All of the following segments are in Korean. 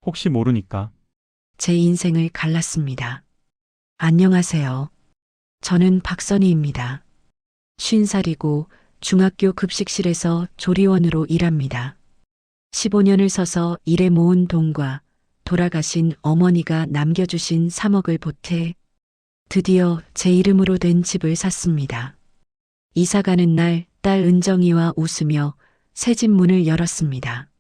혹시 모르니까. 제 인생을 갈랐습니다. 안녕하세요. 저는 박선희입니다. 50살이고 중학교 급식실에서 조리원으로 일합니다. 15년을 서서 일해 모은 돈과 돌아가신 어머니가 남겨주신 3억을 보태 드디어 제 이름으로 된 집을 샀습니다. 이사 가는 날 딸 은정이와 웃으며 새 집 문을 열었습니다.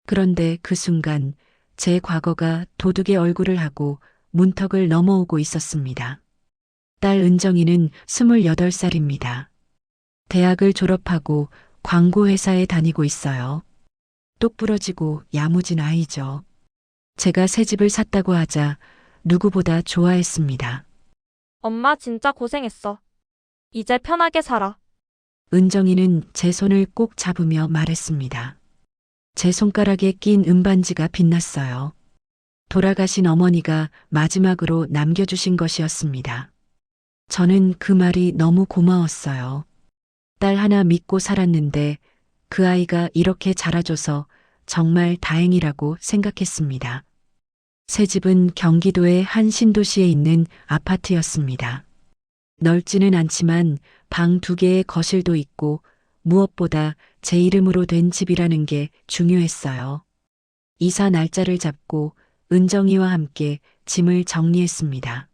그런데 그 순간 제 과거가 도둑의 얼굴을 하고 문턱을 넘어오고 있었습니다. 딸 은정이는 28살입니다. 대학을 졸업하고 광고회사에 다니고 있어요. 똑부러지고 야무진 아이죠. 제가 새 집을 샀다고 하자 누구보다 좋아했습니다. 엄마 진짜 고생했어. 이제 편하게 살아. 은정이는 제 손을 꼭 잡으며 말했습니다. 제 손가락에 낀 은반지가 빛났어요. 돌아가신 어머니가 마지막으로 남겨주신 것이었습니다. 저는 그 말이 너무 고마웠어요. 딸 하나 믿고 살았는데 그 아이가 이렇게 자라줘서 정말 다행이라고 생각했습니다. 새 집은 경기도의 한 신도시에 있는 아파트였습니다. 넓지는 않지만 방 2개의 거실도 있고 무엇보다 제 이름으로 된 집이라는 게 중요했어요. 이사 날짜를 잡고 은정이와 함께 짐을 정리했습니다.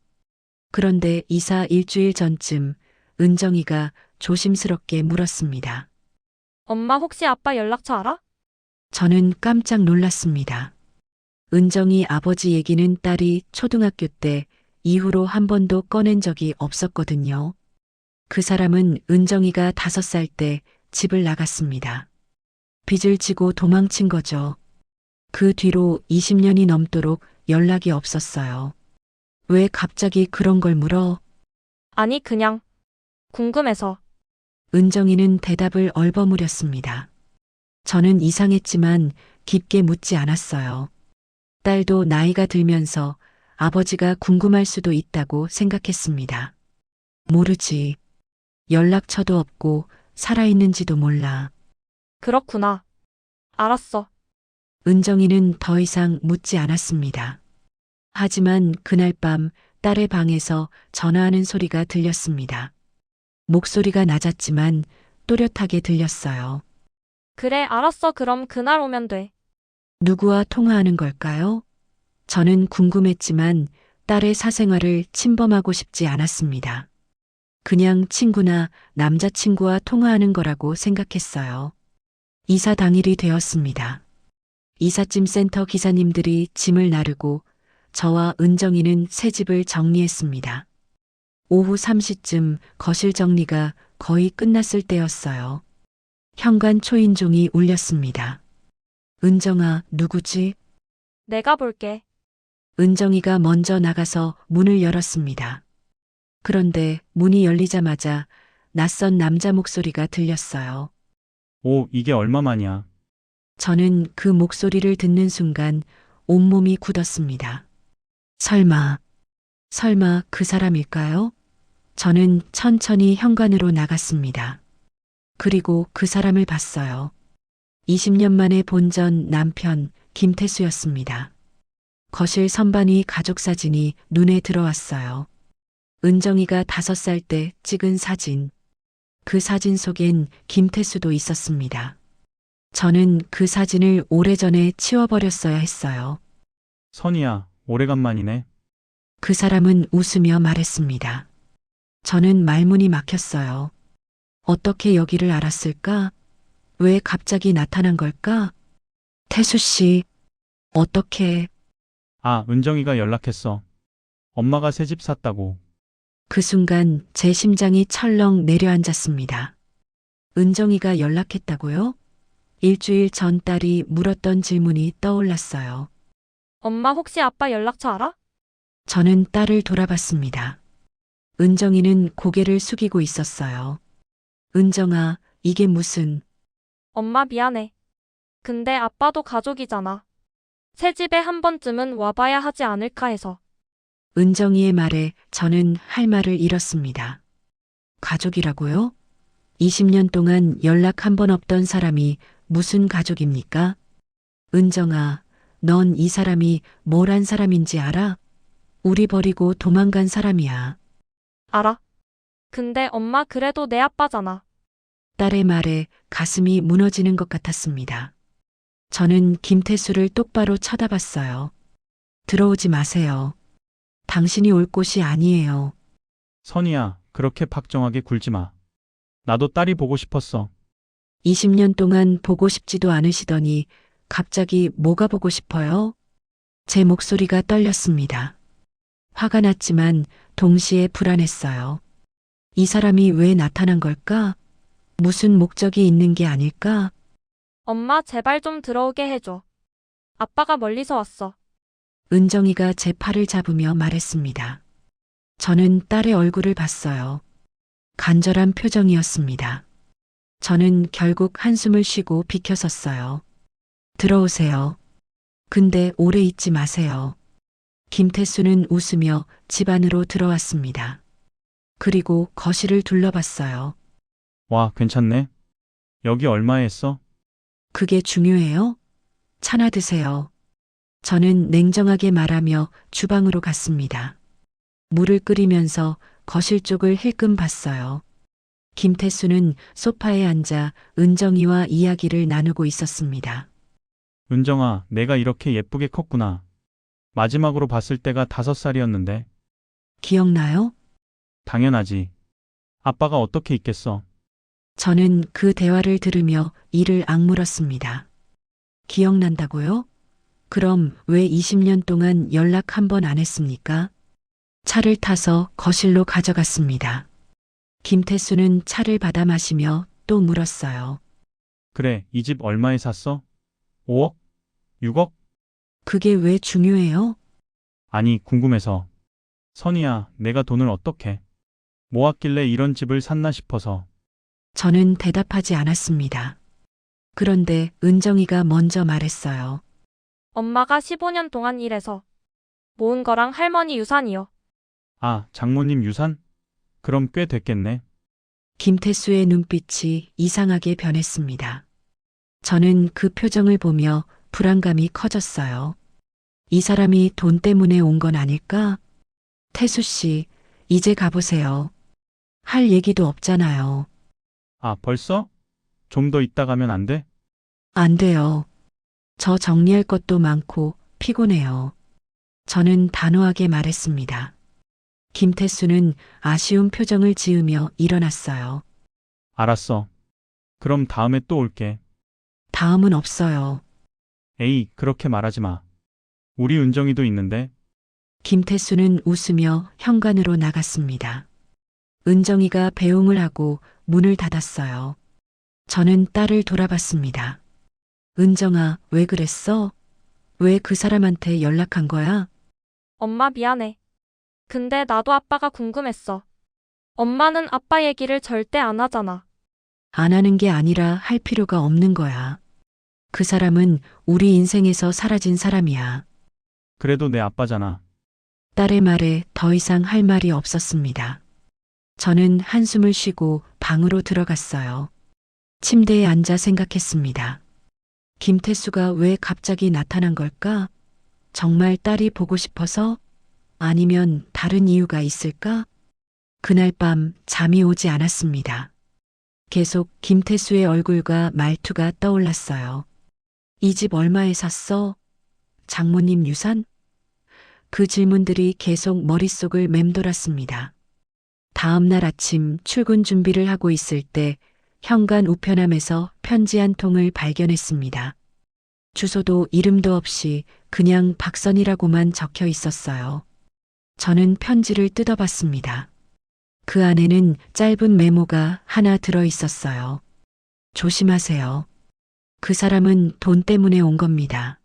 그런데 이사 일주일 전쯤 은정이가 조심스럽게 물었습니다. 엄마 혹시 아빠 연락처 알아? 저는 깜짝 놀랐습니다. 은정이 아버지 얘기는 딸이 초등학교 때 이후로 한 번도 꺼낸 적이 없었거든요. 그 사람은 은정이가 5살 때 집을 나갔습니다. 빚을 지고 도망친 거죠. 그 뒤로 20년이 넘도록 연락이 없었어요. 왜 갑자기 그런 걸 물어? 아니, 그냥 궁금해서. 은정이는 대답을 얼버무렸습니다. 저는 이상했지만 깊게 묻지 않았어요. 딸도 나이가 들면서 아버지가 궁금할 수도 있다고 생각했습니다. 모르지. 연락처도 없고 살아있는지도 몰라. 그렇구나. 알았어. 은정이는 더 이상 묻지 않았습니다. 하지만 그날 밤 딸의 방에서 전화하는 소리가 들렸습니다. 목소리가 낮았지만 또렷하게 들렸어요. 그래, 알았어. 그럼 그날 오면 돼. 누구와 통화하는 걸까요? 저는 궁금했지만 딸의 사생활을 침범하고 싶지 않았습니다. 그냥 친구나 남자친구와 통화하는 거라고 생각했어요. 이사 당일이 되었습니다. 이삿짐 센터 기사님들이 짐을 나르고 저와 은정이는 새 집을 정리했습니다. 오후 3시쯤 거실 정리가 거의 끝났을 때였어요. 현관 초인종이 울렸습니다. 은정아, 누구지? 내가 볼게. 은정이가 먼저 나가서 문을 열었습니다. 그런데 문이 열리자마자 낯선 남자 목소리가 들렸어요. 오, 이게 얼마만이야. 저는 그 목소리를 듣는 순간 온몸이 굳었습니다. 설마 그 사람일까요? 저는 천천히 현관으로 나갔습니다. 그리고 그 사람을 봤어요. 20년 만에 본전 남편 김태수였습니다. 거실 선반 위 가족 사진이 눈에 들어왔어요. 은정이가 5살 때 찍은 사진. 그 사진 속엔 김태수도 있었습니다. 저는 그 사진을 오래전에 치워버렸어야 했어요. 선이야, 오래간만이네. 그 사람은 웃으며 말했습니다. 저는 말문이 막혔어요. 어떻게 여기를 알았을까? 왜 갑자기 나타난 걸까? 태수 씨, 어떻게... 아, 은정이가 연락했어. 엄마가 새 집 샀다고. 그 순간 제 심장이 철렁 내려앉았습니다. 은정이가 연락했다고요? 일주일 전 딸이 물었던 질문이 떠올랐어요. 엄마 혹시 아빠 연락처 알아? 저는 딸을 돌아봤습니다. 은정이는 고개를 숙이고 있었어요. 은정아, 이게 무슨... 엄마 미안해. 근데 아빠도 가족이잖아. 새 집에 한 번쯤은 와봐야 하지 않을까 해서. 은정이의 말에 저는 할 말을 잃었습니다. 가족이라고요? 20년 동안 연락 한 번 없던 사람이 무슨 가족입니까? 은정아, 넌 이 사람이 뭘 한 사람인지 알아? 우리 버리고 도망간 사람이야. 알아. 근데 엄마 그래도 내 아빠잖아. 딸의 말에 가슴이 무너지는 것 같았습니다. 저는 김태수를 똑바로 쳐다봤어요. 들어오지 마세요. 당신이 올 곳이 아니에요. 선이야, 그렇게 박정하게 굴지 마. 나도 딸이 보고 싶었어. 20년 동안 보고 싶지도 않으시더니 갑자기 뭐가 보고 싶어요? 제 목소리가 떨렸습니다. 화가 났지만 동시에 불안했어요. 이 사람이 왜 나타난 걸까? 무슨 목적이 있는 게 아닐까? 엄마 제발 좀 들어오게 해줘. 아빠가 멀리서 왔어. 은정이가 제 팔을 잡으며 말했습니다. 저는 딸의 얼굴을 봤어요. 간절한 표정이었습니다. 저는 결국 한숨을 쉬고 비켜섰어요. 들어오세요. 근데 오래 있지 마세요. 김태수는 웃으며 집 안으로 들어왔습니다. 그리고 거실을 둘러봤어요. 와, 괜찮네. 여기 얼마에 했어? 그게 중요해요? 차나 드세요. 저는 냉정하게 말하며 주방으로 갔습니다. 물을 끓이면서 거실 쪽을 힐끔 봤어요. 김태수는 소파에 앉아 은정이와 이야기를 나누고 있었습니다. 은정아, 내가 이렇게 예쁘게 컸구나. 마지막으로 봤을 때가 5살이었는데. 기억나요? 당연하지. 아빠가 어떻게 있겠어. 저는 그 대화를 들으며 이를 악물었습니다. 기억난다고요? 그럼 왜 20년 동안 연락 한 번 안 했습니까? 차를 타서 거실로 가져갔습니다. 김태수는 차를 받아 마시며 또 물었어요. 그래, 이 집 얼마에 샀어? 5억? 6억? 그게 왜 중요해요? 아니, 궁금해서. 선이야, 내가 돈을 어떻게 모았길래 이런 집을 샀나 싶어서. 저는 대답하지 않았습니다. 그런데 은정이가 먼저 말했어요. 엄마가 15년 동안 일해서 모은 거랑 할머니 유산이요. 아, 장모님 유산? 그럼 꽤 됐겠네. 김태수의 눈빛이 이상하게 변했습니다. 저는 그 표정을 보며 불안감이 커졌어요. 이 사람이 돈 때문에 온 건 아닐까? 태수 씨, 이제 가보세요. 할 얘기도 없잖아요. 아, 벌써? 좀 더 있다 가면 안 돼? 안 돼요. 저 정리할 것도 많고 피곤해요. 저는 단호하게 말했습니다. 김태수는 아쉬운 표정을 지으며 일어났어요. 알았어. 그럼 다음에 또 올게. 다음은 없어요. 에이, 그렇게 말하지 마. 우리 은정이도 있는데. 김태수는 웃으며 현관으로 나갔습니다. 은정이가 배웅을 하고 문을 닫았어요. 저는 딸을 돌아봤습니다. 은정아, 왜 그랬어? 왜 그 사람한테 연락한 거야? 엄마 미안해. 근데 나도 아빠가 궁금했어. 엄마는 아빠 얘기를 절대 안 하잖아. 안 하는 게 아니라 할 필요가 없는 거야. 그 사람은 우리 인생에서 사라진 사람이야. 그래도 내 아빠잖아. 딸의 말에 더 이상 할 말이 없었습니다. 저는 한숨을 쉬고 방으로 들어갔어요. 침대에 앉아 생각했습니다. 김태수가 왜 갑자기 나타난 걸까? 정말 딸이 보고 싶어서? 아니면 다른 이유가 있을까? 그날 밤 잠이 오지 않았습니다. 계속 김태수의 얼굴과 말투가 떠올랐어요. 이 집 얼마에 샀어? 장모님 유산? 그 질문들이 계속 머릿속을 맴돌았습니다. 다음 날 아침 출근 준비를 하고 있을 때 현관 우편함에서 편지 한 통을 발견했습니다. 주소도 이름도 없이 그냥 박선이라고만 적혀 있었어요. 저는 편지를 뜯어봤습니다. 그 안에는 짧은 메모가 하나 들어 있었어요. 조심하세요. 그 사람은 돈 때문에 온 겁니다.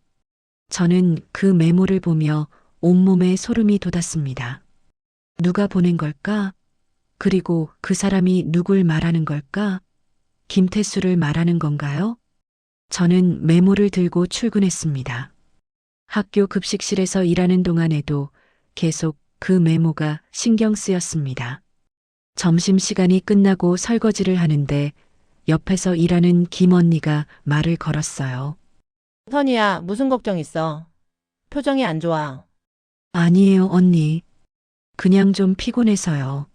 저는 그 메모를 보며 온몸에 소름이 돋았습니다. 누가 보낸 걸까? 그리고 그 사람이 누굴 말하는 걸까? 김태수를 말하는 건가요? 저는 메모를 들고 출근했습니다. 학교 급식실에서 일하는 동안에도 계속 그 메모가 신경 쓰였습니다. 점심시간이 끝나고 설거지를 하는데 옆에서 일하는 김 언니가 말을 걸었어요. 선이야, 무슨 걱정 있어? 표정이 안 좋아. 아니에요, 언니. 그냥 좀 피곤해서요.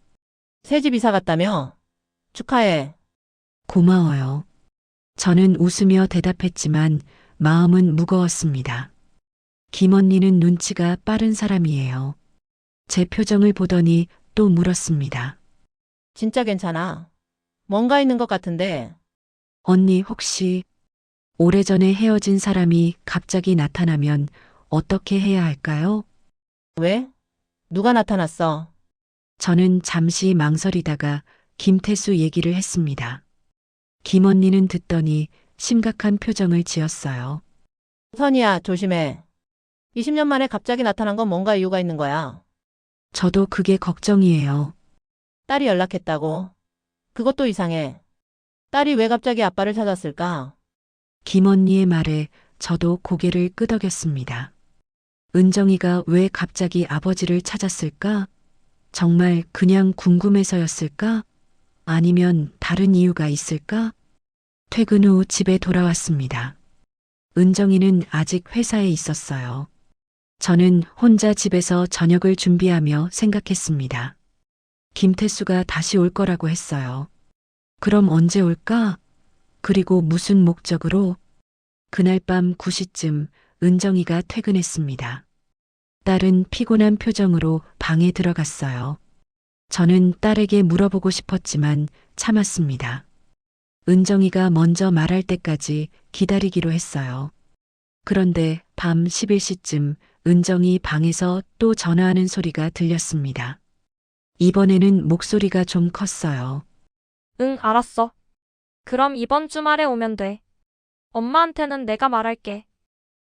새집 이사 갔다며? 축하해. 고마워요. 저는 웃으며 대답했지만 마음은 무거웠습니다. 김 언니는 눈치가 빠른 사람이에요. 제 표정을 보더니 또 물었습니다. 진짜 괜찮아. 뭔가 있는 것 같은데. 언니 혹시 오래전에 헤어진 사람이 갑자기 나타나면 어떻게 해야 할까요? 왜? 누가 나타났어? 저는 잠시 망설이다가 김태수 얘기를 했습니다. 김 언니는 듣더니 심각한 표정을 지었어요. 선이야, 조심해. 20년 만에 갑자기 나타난 건 뭔가 이유가 있는 거야. 저도 그게 걱정이에요. 딸이 연락했다고. 그것도 이상해. 딸이 왜 갑자기 아빠를 찾았을까? 김 언니의 말에 저도 고개를 끄덕였습니다. 은정이가 왜 갑자기 아버지를 찾았을까? 정말 그냥 궁금해서였을까? 아니면 다른 이유가 있을까? 퇴근 후 집에 돌아왔습니다. 은정이는 아직 회사에 있었어요. 저는 혼자 집에서 저녁을 준비하며 생각했습니다. 김태수가 다시 올 거라고 했어요. 그럼 언제 올까? 그리고 무슨 목적으로? 그날 밤 9시쯤 은정이가 퇴근했습니다. 딸은 피곤한 표정으로 방에 들어갔어요. 저는 딸에게 물어보고 싶었지만 참았습니다. 은정이가 먼저 말할 때까지 기다리기로 했어요. 그런데 밤 11시쯤 은정이 방에서 또 전화하는 소리가 들렸습니다. 이번에는 목소리가 좀 컸어요. 응, 알았어. 그럼 이번 주말에 오면 돼. 엄마한테는 내가 말할게.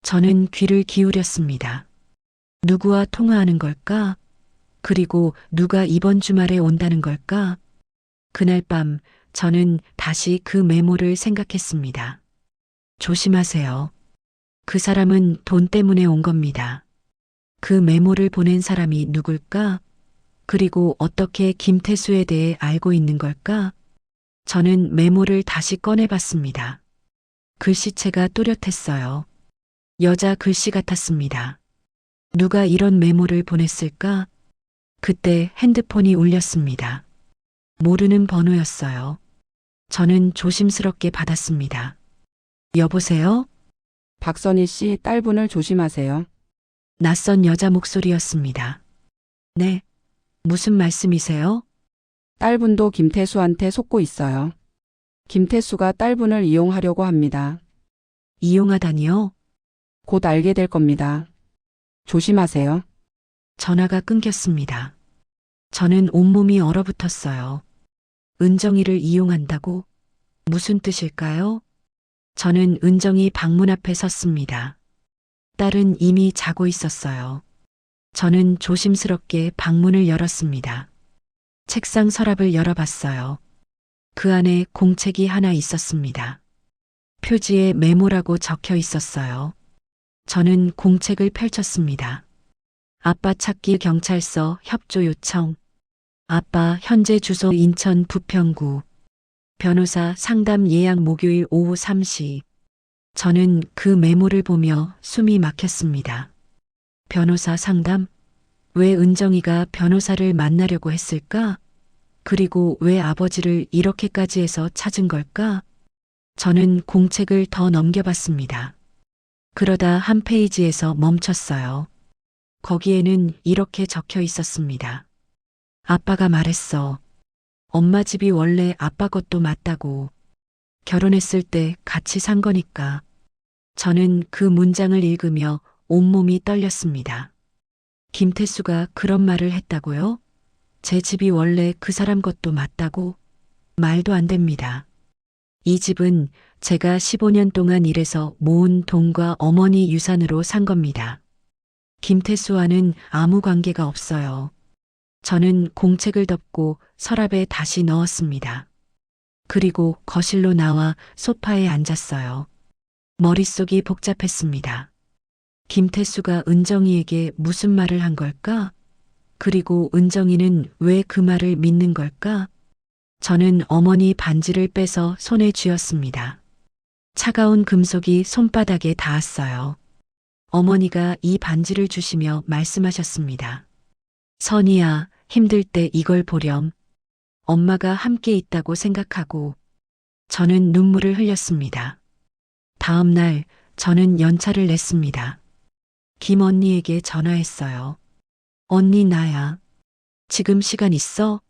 저는 귀를 기울였습니다. 누구와 통화하는 걸까? 그리고 누가 이번 주말에 온다는 걸까? 그날 밤 저는 다시 그 메모를 생각했습니다. 조심하세요. 그 사람은 돈 때문에 온 겁니다. 그 메모를 보낸 사람이 누굴까? 그리고 어떻게 김태수에 대해 알고 있는 걸까? 저는 메모를 다시 꺼내봤습니다. 글씨체가 또렷했어요. 여자 글씨 같았습니다. 누가 이런 메모를 보냈을까? 그때 핸드폰이 울렸습니다. 모르는 번호였어요. 저는 조심스럽게 받았습니다. 여보세요? 박선희 씨, 딸분을 조심하세요. 낯선 여자 목소리였습니다. 네. 무슨 말씀이세요? 딸분도 김태수한테 속고 있어요. 김태수가 딸분을 이용하려고 합니다. 이용하다니요? 곧 알게 될 겁니다. 조심하세요. 전화가 끊겼습니다. 저는 온몸이 얼어붙었어요. 은정이를 이용한다고? 무슨 뜻일까요? 저는 은정이 방문 앞에 섰습니다. 딸은 이미 자고 있었어요. 저는 조심스럽게 방문을 열었습니다. 책상 서랍을 열어봤어요. 그 안에 공책이 하나 있었습니다. 표지에 메모라고 적혀 있었어요. 저는 공책을 펼쳤습니다. 아빠 찾기 경찰서 협조 요청. 아빠 현재 주소 인천 부평구. 변호사 상담 예약 목요일 오후 3시. 저는 그 메모를 보며 숨이 막혔습니다. 변호사 상담? 왜 은정이가 변호사를 만나려고 했을까? 그리고 왜 아버지를 이렇게까지 해서 찾은 걸까? 저는 공책을 더 넘겨봤습니다. 그러다 한 페이지에서 멈췄어요. 거기에는 이렇게 적혀 있었습니다. 아빠가 말했어. 엄마 집이 원래 아빠 것도 맞다고. 결혼했을 때 같이 산 거니까. 저는 그 문장을 읽으며 온몸이 떨렸습니다. 김태수가 그런 말을 했다고요? 제 집이 원래 그 사람 것도 맞다고? 말도 안 됩니다. 이 집은 제가 15년 동안 일해서 모은 돈과 어머니 유산으로 산 겁니다. 김태수와는 아무 관계가 없어요. 저는 공책을 덮고 서랍에 다시 넣었습니다. 그리고 거실로 나와 소파에 앉았어요. 머릿속이 복잡했습니다. 김태수가 은정이에게 무슨 말을 한 걸까? 그리고 은정이는 왜 그 말을 믿는 걸까? 저는 어머니 반지를 빼서 손에 쥐었습니다. 차가운 금속이 손바닥에 닿았어요. 어머니가 이 반지를 주시며 말씀하셨습니다. 선이야, 힘들 때 이걸 보렴. 엄마가 함께 있다고 생각하고 저는 눈물을 흘렸습니다. 다음 날 저는 연차를 냈습니다. 김 언니에게 전화했어요. 언니 나야. 지금 시간 있어?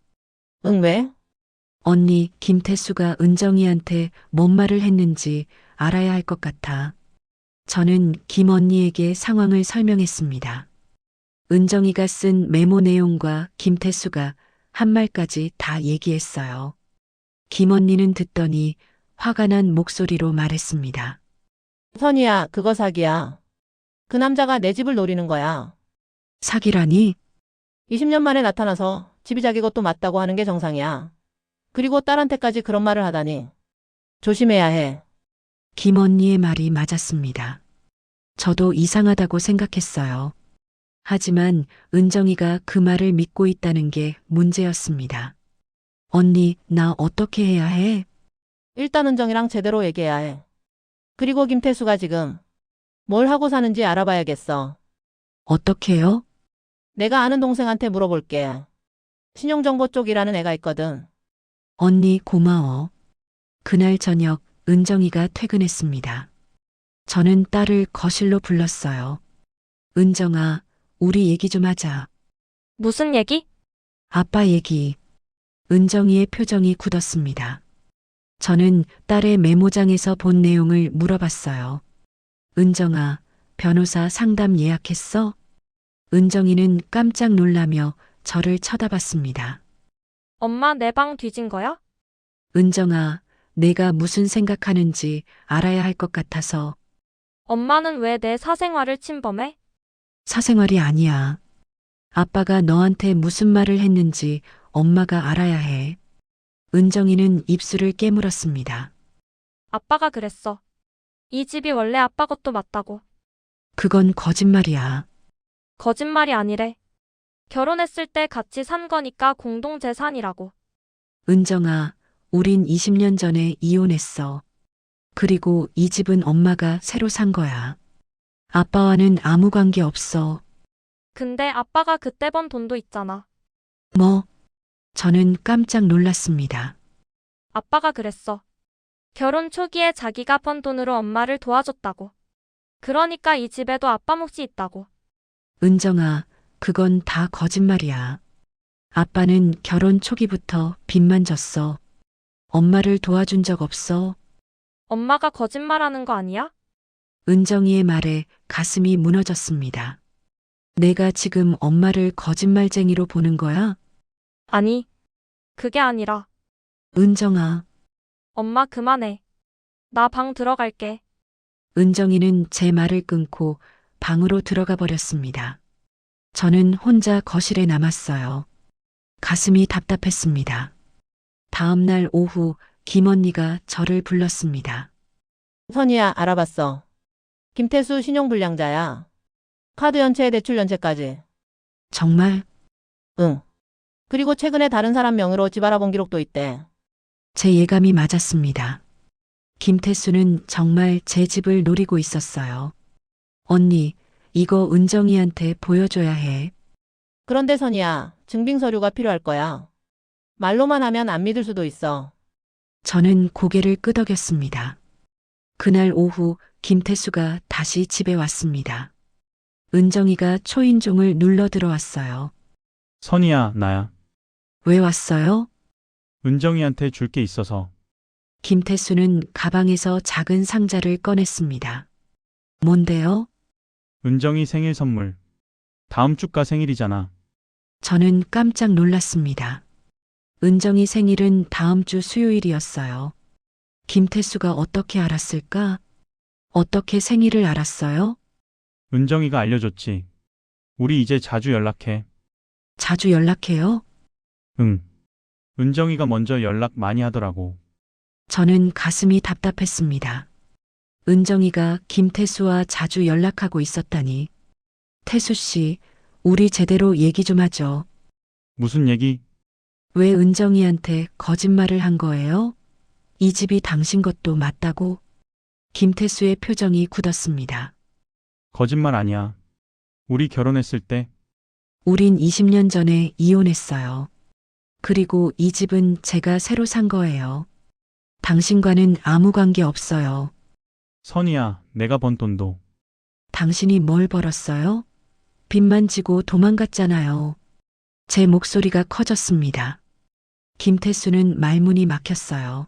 응, 왜? 언니, 김태수가 은정이한테 뭔 말을 했는지 알아야 할 것 같아. 저는 김 언니에게 상황을 설명했습니다. 은정이가 쓴 메모 내용과 김태수가 한 말까지 다 얘기했어요. 김 언니는 듣더니 화가 난 목소리로 말했습니다. 선이야, 그거 사기야. 그 남자가 내 집을 노리는 거야. 사기라니? 20년 만에 나타나서 집이 자기 것도 맞다고 하는 게 정상이야. 그리고 딸한테까지 그런 말을 하다니. 조심해야 해. 김 언니의 말이 맞았습니다. 저도 이상하다고 생각했어요. 하지만 은정이가 그 말을 믿고 있다는 게 문제였습니다. 언니, 나 어떻게 해야 해? 일단 은정이랑 제대로 얘기해야 해. 그리고 김태수가 지금 뭘 하고 사는지 알아봐야겠어. 어떻게요? 내가 아는 동생한테 물어볼게. 신용정보 쪽이라는 애가 있거든. 언니 고마워. 그날 저녁 은정이가 퇴근했습니다. 저는 딸을 거실로 불렀어요. 은정아, 우리 얘기 좀 하자. 무슨 얘기? 아빠 얘기. 은정이의 표정이 굳었습니다. 저는 딸의 메모장에서 본 내용을 물어봤어요. 은정아, 변호사 상담 예약했어? 은정이는 깜짝 놀라며 저를 쳐다봤습니다. 엄마 내 방 뒤진 거야? 은정아, 내가 무슨 생각하는지 알아야 할 것 같아서. 엄마는 왜 내 사생활을 침범해? 사생활이 아니야. 아빠가 너한테 무슨 말을 했는지 엄마가 알아야 해. 은정이는 입술을 깨물었습니다. 아빠가 그랬어. 이 집이 원래 아빠 것도 맞다고. 그건 거짓말이야. 거짓말이 아니래. 결혼했을 때 같이 산 거니까 공동재산이라고. 은정아, 우린 20년 전에 이혼했어. 그리고 이 집은 엄마가 새로 산 거야. 아빠와는 아무 관계 없어. 근데 아빠가 그때 번 돈도 있잖아. 뭐? 저는 깜짝 놀랐습니다. 아빠가 그랬어. 결혼 초기에 자기가 번 돈으로 엄마를 도와줬다고. 그러니까 이 집에도 아빠 몫이 있다고. 은정아, 그건 다 거짓말이야. 아빠는 결혼 초기부터 빚만 졌어. 엄마를 도와준 적 없어. 엄마가 거짓말하는 거 아니야? 은정이의 말에 가슴이 무너졌습니다. 내가 지금 엄마를 거짓말쟁이로 보는 거야? 아니, 그게 아니라. 은정아. 엄마 그만해. 나 방 들어갈게. 은정이는 제 말을 끊고 방으로 들어가 버렸습니다. 저는 혼자 거실에 남았어요. 가슴이 답답했습니다. 다음 날 오후 김 언니가 저를 불렀습니다. 선이야, 알아봤어. 김태수 신용불량자야. 카드 연체, 대출 연체까지. 정말 응. 그리고 최근에 다른 사람 명의로 집 알아본 기록도 있대. 제 예감이 맞았습니다. 김태수는 정말 제 집을 노리고 있었어요. 언니, 이거 은정이한테 보여줘야 해. 그런데 선이야, 증빙 서류가 필요할 거야. 말로만 하면 안 믿을 수도 있어. 저는 고개를 끄덕였습니다. 그날 오후 김태수가 다시 집에 왔습니다. 은정이가 초인종을 눌러 들어왔어요. 선이야, 나야. 왜 왔어요? 은정이한테 줄 게 있어서. 김태수는 가방에서 작은 상자를 꺼냈습니다. 뭔데요? 은정이 생일 선물. 다음 주가 생일이잖아. 저는 깜짝 놀랐습니다. 은정이 생일은 다음 주 수요일이었어요. 김태수가 어떻게 알았을까? 어떻게 생일을 알았어요? 은정이가 알려줬지. 우리 이제 자주 연락해. 자주 연락해요? 응. 은정이가 먼저 연락 많이 하더라고. 저는 가슴이 답답했습니다. 은정이가 김태수와 자주 연락하고 있었다니. 태수 씨, 우리 제대로 얘기 좀 하죠. 무슨 얘기? 왜 은정이한테 거짓말을 한 거예요? 이 집이 당신 것도 맞다고? 김태수의 표정이 굳었습니다. 거짓말 아니야. 우리 결혼했을 때 우린 20년 전에 이혼했어요. 그리고 이 집은 제가 새로 산 거예요. 당신과는 아무 관계 없어요. 선이야, 내가 번 돈도 당신이 뭘 벌었어요? 빚만 지고 도망갔잖아요. 제 목소리가 커졌습니다. 김태수는 말문이 막혔어요.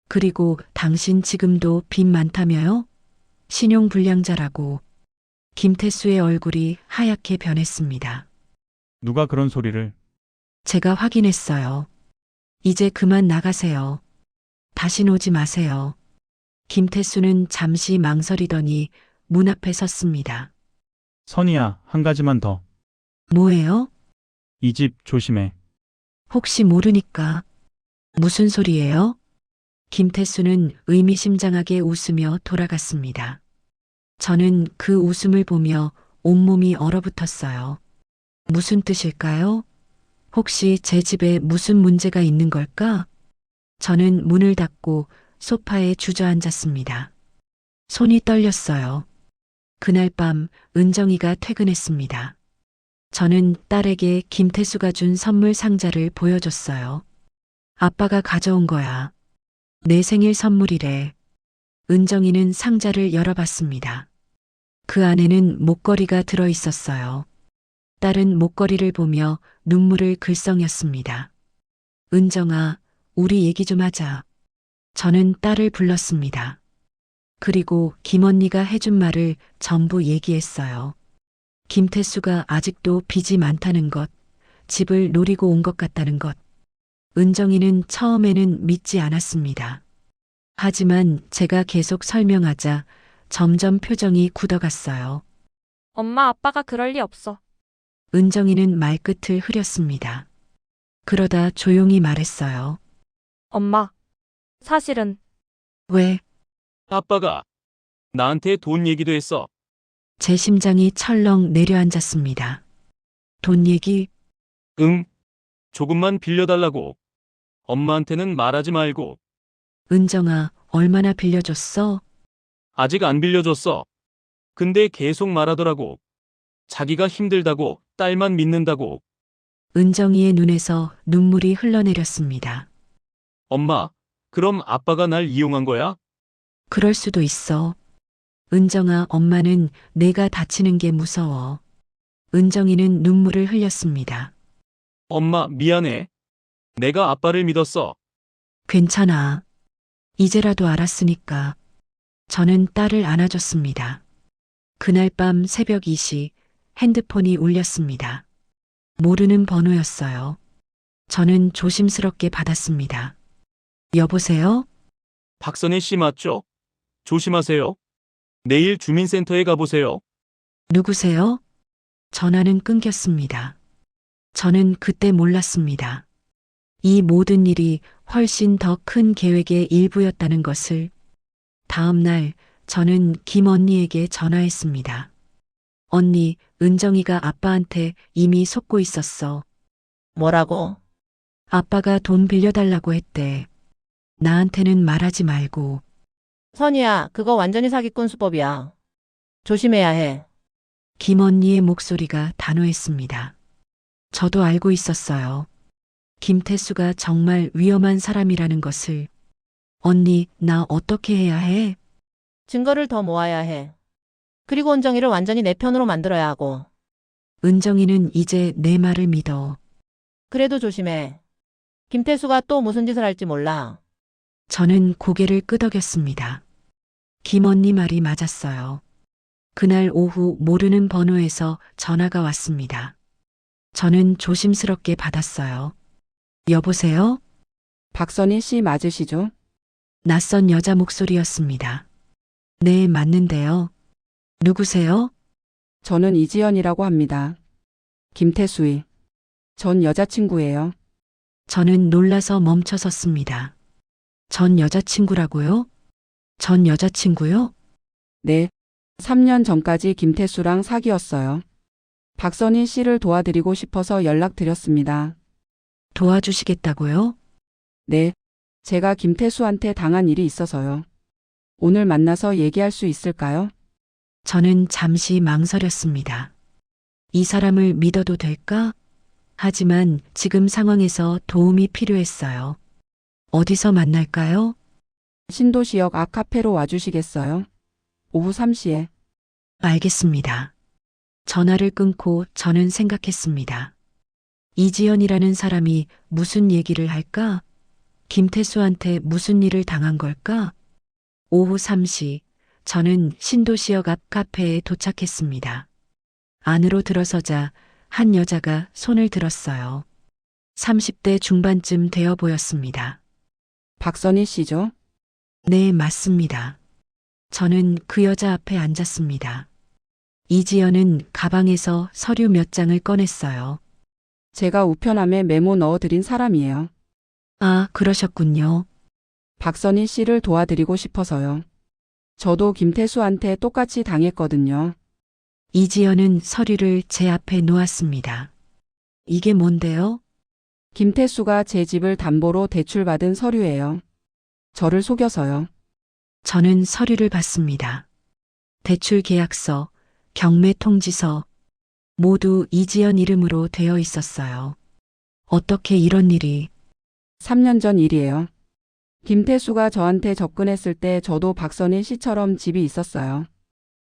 그리고 당신 지금도 빚 많다며요? 신용불량자라고. 김태수의 얼굴이 하얗게 변했습니다. 누가 그런 소리를. 제가 확인했어요. 이제 그만 나가세요. 다신 오지 마세요. 김태수는 잠시 망설이더니 문 앞에 섰습니다. 선이야, 한 가지만 더. 뭐예요? 이 집 조심해. 혹시 모르니까. 무슨 소리예요? 김태수는 의미심장하게 웃으며 돌아갔습니다. 저는 그 웃음을 보며 온몸이 얼어붙었어요. 무슨 뜻일까요? 혹시 제 집에 무슨 문제가 있는 걸까? 저는 문을 닫고 소파에 주저앉았습니다. 손이 떨렸어요. 그날 밤 은정이가 퇴근했습니다. 저는 딸에게 김태수가 준 선물 상자를 보여줬어요. 아빠가 가져온 거야. 내 생일 선물이래. 은정이는 상자를 열어봤습니다. 그 안에는 목걸이가 들어 있었어요. 딸은 목걸이를 보며 눈물을 글썽였습니다. 은정아, 우리 얘기 좀 하자. 저는 딸을 불렀습니다. 그리고 김언니가 해준 말을 전부 얘기했어요. 김태수가 아직도 빚이 많다는 것, 집을 노리고 온 것 같다는 것. 은정이는 처음에는 믿지 않았습니다. 하지만 제가 계속 설명하자 점점 표정이 굳어갔어요. 엄마 아빠가 그럴 리 없어. 은정이는 말끝을 흐렸습니다. 그러다 조용히 말했어요. 엄마. 사실은 왜? 아빠가 나한테 돈 얘기도 했어. 제 심장이 철렁 내려앉았습니다. 돈 얘기? 응. 조금만 빌려달라고. 엄마한테는 말하지 말고. 은정아, 얼마나 빌려줬어? 아직 안 빌려줬어. 근데 계속 말하더라고. 자기가 힘들다고, 딸만 믿는다고. 은정이의 눈에서 눈물이 흘러내렸습니다. 엄마, 그럼 아빠가 날 이용한 거야? 그럴 수도 있어. 은정아, 엄마는 내가 다치는 게 무서워. 은정이는 눈물을 흘렸습니다. 엄마, 미안해. 내가 아빠를 믿었어. 괜찮아. 이제라도 알았으니까. 저는 딸을 안아줬습니다. 그날 밤 새벽 2시 핸드폰이 울렸습니다. 모르는 번호였어요. 저는 조심스럽게 받았습니다. 여보세요? 박선혜 씨 맞죠? 조심하세요. 내일 주민센터에 가보세요. 누구세요? 전화는 끊겼습니다. 저는 그때 몰랐습니다. 이 모든 일이 훨씬 더 큰 계획의 일부였다는 것을. 다음 날 저는 김 언니에게 전화했습니다. 언니, 은정이가 아빠한테 이미 속고 있었어. 뭐라고? 아빠가 돈 빌려달라고 했대. 나한테는 말하지 말고. 선이야, 그거 완전히 사기꾼 수법이야. 조심해야 해. 김 언니의 목소리가 단호했습니다. 저도 알고 있었어요. 김태수가 정말 위험한 사람이라는 것을. 언니, 나 어떻게 해야 해? 증거를 더 모아야 해. 그리고 은정이를 완전히 내 편으로 만들어야 하고. 은정이는 이제 내 말을 믿어. 그래도 조심해. 김태수가 또 무슨 짓을 할지 몰라. 저는 고개를 끄덕였습니다. 김 언니 말이 맞았어요. 그날 오후 모르는 번호에서 전화가 왔습니다. 저는 조심스럽게 받았어요. 여보세요? 박선희 씨 맞으시죠? 낯선 여자 목소리였습니다. 네, 맞는데요. 누구세요? 저는 이지연이라고 합니다. 김태수의 전 여자친구예요. 저는 놀라서 멈춰섰습니다. 전 여자친구라고요? 전 여자친구요? 네. 3년 전까지 김태수랑 사귀었어요. 박선희 씨를 도와드리고 싶어서 연락드렸습니다. 도와주시겠다고요? 네. 제가 김태수한테 당한 일이 있어서요. 오늘 만나서 얘기할 수 있을까요? 저는 잠시 망설였습니다. 이 사람을 믿어도 될까? 하지만 지금 상황에서 도움이 필요했어요. 어디서 만날까요? 신도시역 앞 카페로 와주시겠어요? 오후 3시에. 알겠습니다. 전화를 끊고 저는 생각했습니다. 이지연이라는 사람이 무슨 얘기를 할까? 김태수한테 무슨 일을 당한 걸까? 오후 3시, 저는 신도시역 앞 카페에 도착했습니다. 안으로 들어서자 한 여자가 손을 들었어요. 30대 중반쯤 되어 보였습니다. 박선희 씨죠? 네, 맞습니다. 저는 그 여자 앞에 앉았습니다. 이지연은 가방에서 서류 몇 장을 꺼냈어요. 제가 우편함에 메모 넣어드린 사람이에요. 아, 그러셨군요. 박선희 씨를 도와드리고 싶어서요. 저도 김태수한테 똑같이 당했거든요. 이지연은 서류를 제 앞에 놓았습니다. 이게 뭔데요? 김태수가 제 집을 담보로 대출받은 서류예요. 저를 속여서요. 저는 서류를 봤습니다. 대출 계약서, 경매 통지서, 모두 이지연 이름으로 되어 있었어요. 어떻게 이런 일이? 3년 전 일이에요. 김태수가 저한테 접근했을 때 저도 박선희 씨처럼 집이 있었어요.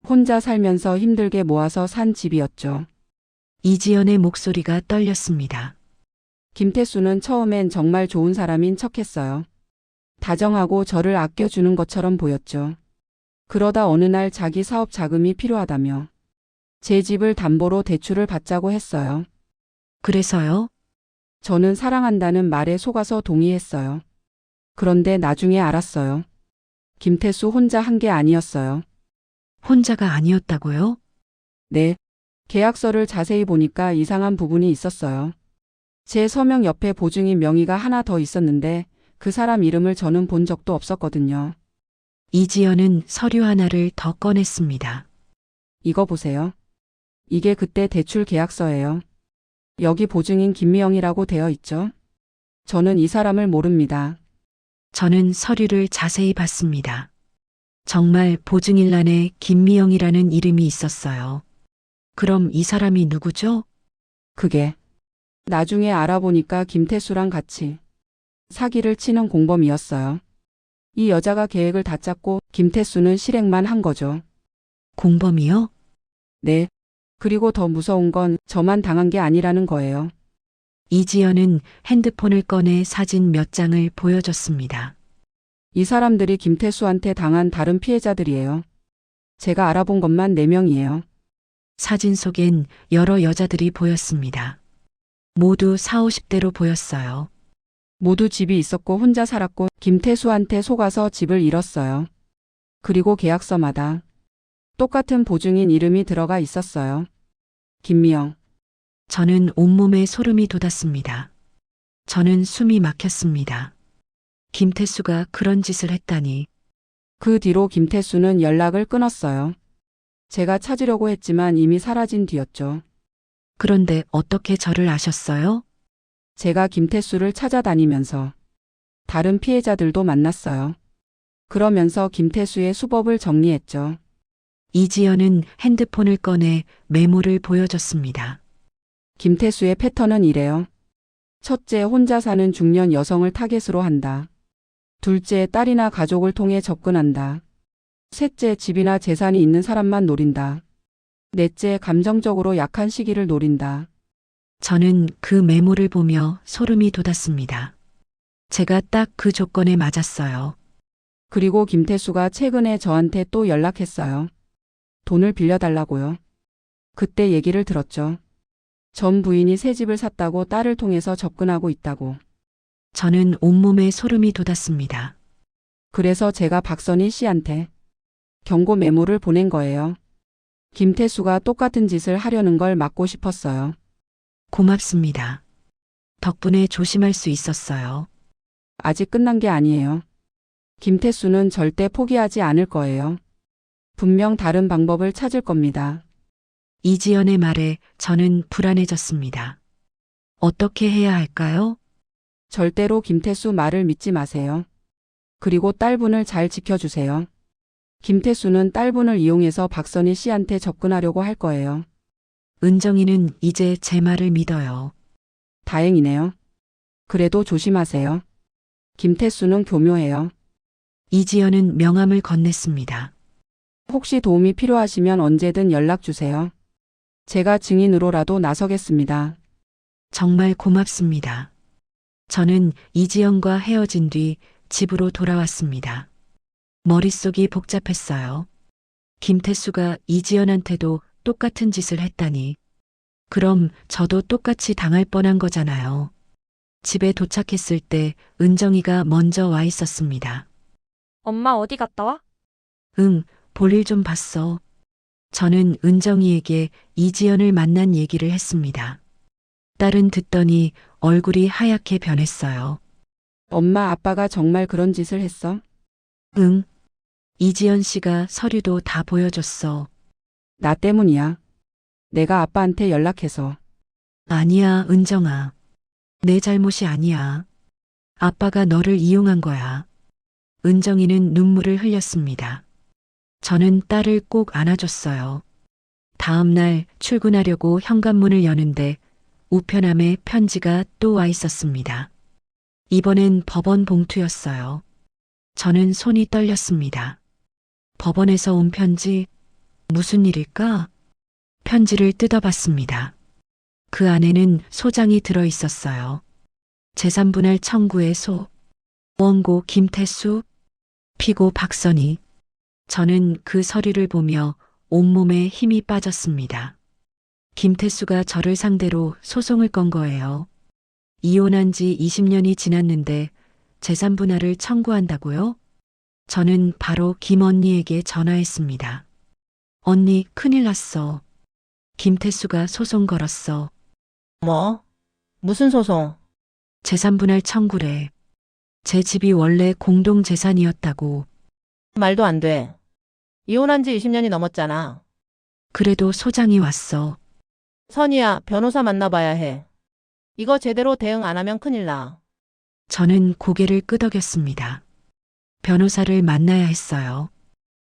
혼자 살면서 힘들게 모아서 산 집이었죠. 이지연의 목소리가 떨렸습니다. 김태수는 처음엔 정말 좋은 사람인 척했어요. 다정하고 저를 아껴주는 것처럼 보였죠. 그러다 어느 날 자기 사업 자금이 필요하다며 제 집을 담보로 대출을 받자고 했어요. 그래서요? 저는 사랑한다는 말에 속아서 동의했어요. 그런데 나중에 알았어요. 김태수 혼자 한 게 아니었어요. 혼자가 아니었다고요? 네. 계약서를 자세히 보니까 이상한 부분이 있었어요. 제 서명 옆에 보증인 명의가 하나 더 있었는데 그 사람 이름을 저는 본 적도 없었거든요. 이지연은 서류 하나를 더 꺼냈습니다. 이거 보세요. 이게 그때 대출 계약서예요. 여기 보증인 김미영이라고 되어 있죠? 저는 이 사람을 모릅니다. 저는 서류를 자세히 봤습니다. 정말 보증일란에 김미영이라는 이름이 있었어요. 그럼 이 사람이 누구죠? 그게 나중에 알아보니까 김태수랑 같이 사기를 치는 공범이었어요. 이 여자가 계획을 다 짰고 김태수는 실행만 한 거죠. 공범이요? 네. 그리고 더 무서운 건 저만 당한 게 아니라는 거예요. 이지연은 핸드폰을 꺼내 사진 몇 장을 보여줬습니다. 이 사람들이 김태수한테 당한 다른 피해자들이에요. 제가 알아본 것만 4명이에요. 사진 속엔 여러 여자들이 보였습니다. 모두 40, 50대로 보였어요. 모두 집이 있었고 혼자 살았고 김태수한테 속아서 집을 잃었어요. 그리고 계약서마다 똑같은 보증인 이름이 들어가 있었어요. 김미영. 저는 온몸에 소름이 돋았습니다. 저는 숨이 막혔습니다. 김태수가 그런 짓을 했다니. 그 뒤로 김태수는 연락을 끊었어요. 제가 찾으려고 했지만 이미 사라진 뒤였죠. 그런데 어떻게 저를 아셨어요? 제가 김태수를 찾아다니면서 다른 피해자들도 만났어요. 그러면서 김태수의 수법을 정리했죠. 이지연은 핸드폰을 꺼내 메모를 보여줬습니다. 김태수의 패턴은 이래요. 첫째, 혼자 사는 중년 여성을 타겟으로 한다. 둘째, 딸이나 가족을 통해 접근한다. 셋째, 집이나 재산이 있는 사람만 노린다. 넷째, 감정적으로 약한 시기를 노린다. 저는 그 메모를 보며 소름이 돋았습니다. 제가 딱 그 조건에 맞았어요. 그리고 김태수가 최근에 저한테 또 연락했어요. 돈을 빌려달라고요. 그때 얘기를 들었죠. 전 부인이 새 집을 샀다고 딸을 통해서 접근하고 있다고. 저는 온몸에 소름이 돋았습니다. 그래서 제가 박선희 씨한테 경고 메모를 보낸 거예요. 김태수가 똑같은 짓을 하려는 걸 막고 싶었어요. 고맙습니다. 덕분에 조심할 수 있었어요. 아직 끝난 게 아니에요. 김태수는 절대 포기하지 않을 거예요. 분명 다른 방법을 찾을 겁니다. 이지연의 말에 저는 불안해졌습니다. 어떻게 해야 할까요? 절대로 김태수 말을 믿지 마세요. 그리고 딸분을 잘 지켜주세요. 김태수는 딸분을 이용해서 박선희 씨한테 접근하려고 할 거예요. 은정이는 이제 제 말을 믿어요. 다행이네요. 그래도 조심하세요. 김태수는 교묘해요. 이지연은 명함을 건넸습니다. 혹시 도움이 필요하시면 언제든 연락 주세요. 제가 증인으로라도 나서겠습니다. 정말 고맙습니다. 저는 이지연과 헤어진 뒤 집으로 돌아왔습니다. 머릿속이 복잡했어요. 김태수가 이지연한테도 똑같은 짓을 했다니. 그럼 저도 똑같이 당할 뻔한 거잖아요. 집에 도착했을 때 은정이가 먼저 와 있었습니다. 엄마 어디 갔다 와? 응, 볼일 좀 봤어. 저는 은정이에게 이지연을 만난 얘기를 했습니다. 딸은 듣더니 얼굴이 하얗게 변했어요. 엄마 아빠가 정말 그런 짓을 했어? 응. 이지연 씨가 서류도 다 보여줬어. 나 때문이야. 내가 아빠한테 연락해서. 아니야, 은정아. 내 잘못이 아니야. 아빠가 너를 이용한 거야. 은정이는 눈물을 흘렸습니다. 저는 딸을 꼭 안아줬어요. 다음 날 출근하려고 현관문을 여는데 우편함에 편지가 또 와 있었습니다. 이번엔 법원 봉투였어요. 저는 손이 떨렸습니다. 법원에서 온 편지, 무슨 일일까? 편지를 뜯어봤습니다. 그 안에는 소장이 들어 있었어요. 재산분할 청구의 소, 원고 김태수, 피고 박선희. 저는 그 서류를 보며 온몸에 힘이 빠졌습니다. 김태수가 저를 상대로 소송을 건 거예요. 이혼한 지 20년이 지났는데 재산 분할을 청구한다고요? 저는 바로 김 언니에게 전화했습니다. 언니, 큰일 났어. 김태수가 소송 걸었어. 뭐? 무슨 소송? 재산 분할 청구래. 제 집이 원래 공동 재산이었다고. 말도 안 돼. 이혼한 지 20년이 넘었잖아. 그래도 소장이 왔어. 선이야, 변호사 만나봐야 해. 이거 제대로 대응 안 하면 큰일 나. 저는 고개를 끄덕였습니다. 변호사를 만나야 했어요.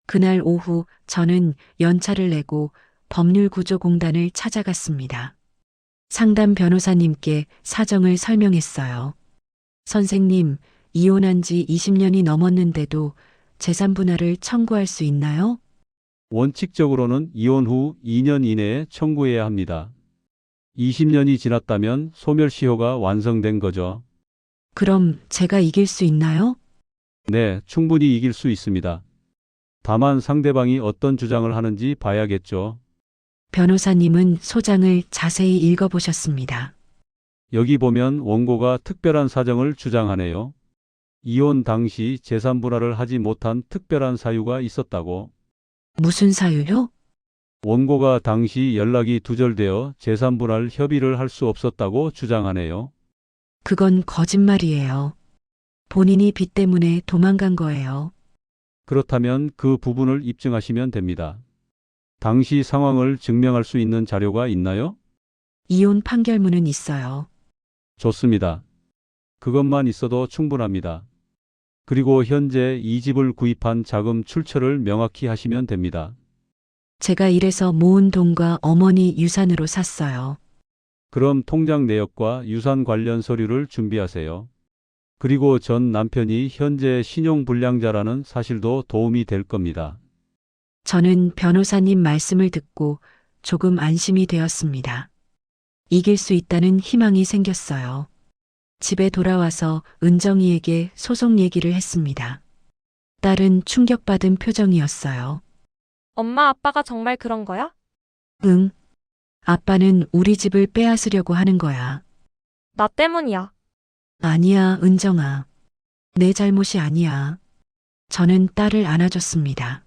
그날 오후 저는 연차를 내고 법률구조공단을 찾아갔습니다. 상담 변호사님께 사정을 설명했어요. 선생님, 이혼한 지 20년이 넘었는데도 재산 분할을 청구할 수 있나요? 원칙적으로는 이혼 후 2년 이내에 청구해야 합니다. 20년이 지났다면 소멸시효가 완성된 거죠. 그럼 제가 이길 수 있나요? 네, 충분히 이길 수 있습니다. 다만 상대방이 어떤 주장을 하는지 봐야겠죠. 변호사님은 소장을 자세히 읽어보셨습니다. 여기 보면 원고가 특별한 사정을 주장하네요. 이혼 당시 재산 분할을 하지 못한 특별한 사유가 있었다고. 무슨 사유요? 원고가 당시 연락이 두절되어 재산 분할 협의를 할 수 없었다고 주장하네요. 그건 거짓말이에요. 본인이 빚 때문에 도망간 거예요. 그렇다면 그 부분을 입증하시면 됩니다. 당시 상황을 증명할 수 있는 자료가 있나요? 이혼 판결문은 있어요. 좋습니다. 그것만 있어도 충분합니다. 그리고 현재 이 집을 구입한 자금 출처를 명확히 하시면 됩니다. 제가 일해서 모은 돈과 어머니 유산으로 샀어요. 그럼 통장 내역과 유산 관련 서류를 준비하세요. 그리고 전 남편이 현재 신용불량자라는 사실도 도움이 될 겁니다. 저는 변호사님 말씀을 듣고 조금 안심이 되었습니다. 이길 수 있다는 희망이 생겼어요. 집에 돌아와서 은정이에게 소송 얘기를 했습니다. 딸은 충격받은 표정이었어요. 엄마 아빠가 정말 그런 거야? 응. 아빠는 우리 집을 빼앗으려고 하는 거야. 나 때문이야. 아니야, 은정아. 내 잘못이 아니야. 저는 딸을 안아줬습니다.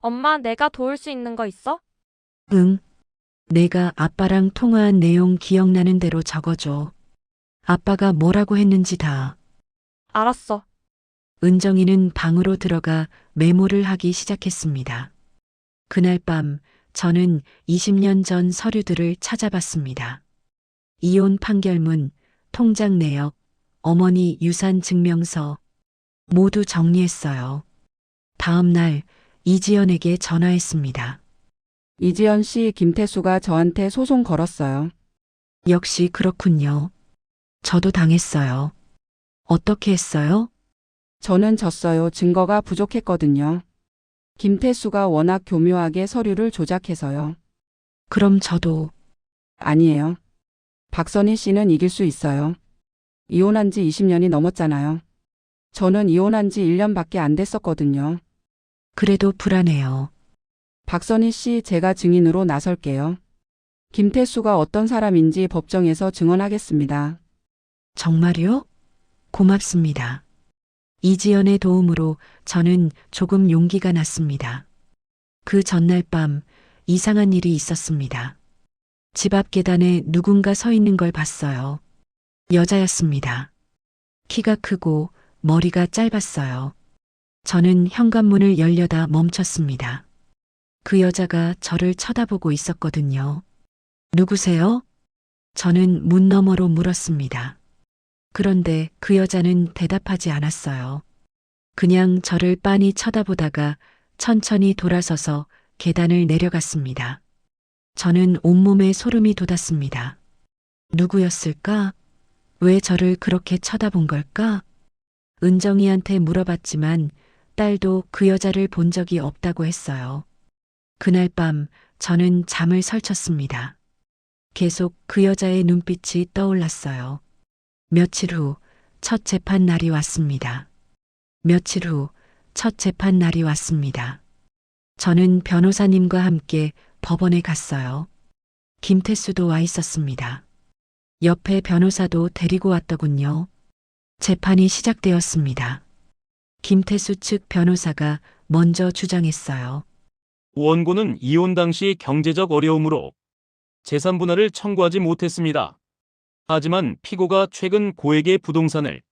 엄마 내가 도울 수 있는 거 있어? 응. 내가 아빠랑 통화한 내용 기억나는 대로 적어줘. 아빠가 뭐라고 했는지 다. 알았어. 은정이는 방으로 들어가 메모를 하기 시작했습니다. 그날 밤 저는 20년 전 서류들을 찾아봤습니다. 이혼 판결문, 통장 내역, 어머니 유산 증명서 모두 정리했어요. 다음 날 이지연에게 전화했습니다. 이지연 씨, 김태수가 저한테 소송 걸었어요. 역시 그렇군요. 저도 당했어요. 어떻게 했어요? 저는 졌어요. 증거가 부족했거든요. 김태수가 워낙 교묘하게 서류를 조작해서요. 그럼 저도 아니에요. 박선희 씨는 이길 수 있어요. 이혼한 지 20년이 넘었잖아요. 저는 이혼한 지 1년밖에 안 됐었거든요. 그래도 불안해요. 박선희 씨, 제가 증인으로 나설게요. 김태수가 어떤 사람인지 법정에서 증언하겠습니다. 정말요? 고맙습니다. 이지연의 도움으로 저는 조금 용기가 났습니다. 그 전날 밤 이상한 일이 있었습니다. 집 앞 계단에 누군가 서 있는 걸 봤어요. 여자였습니다. 키가 크고 머리가 짧았어요. 저는 현관문을 열려다 멈췄습니다. 그 여자가 저를 쳐다보고 있었거든요. 누구세요? 저는 문 너머로 물었습니다. 그런데 그 여자는 대답하지 않았어요. 그냥 저를 빤히 쳐다보다가 천천히 돌아서서 계단을 내려갔습니다. 저는 온몸에 소름이 돋았습니다. 누구였을까? 왜 저를 그렇게 쳐다본 걸까? 은정이한테 물어봤지만 딸도 그 여자를 본 적이 없다고 했어요. 그날 밤 저는 잠을 설쳤습니다. 계속 그 여자의 눈빛이 떠올랐어요. 며칠 후 첫 재판 날이 왔습니다. 며칠 후 첫 재판 날이 왔습니다. 저는 변호사님과 함께 법원에 갔어요. 김태수도 와 있었습니다. 옆에 변호사도 데리고 왔더군요. 재판이 시작되었습니다. 김태수 측 변호사가 먼저 주장했어요. 원고는 이혼 당시 경제적 어려움으로 재산 분할을 청구하지 못했습니다. 하지만 피고가 최근 고액의 부동산을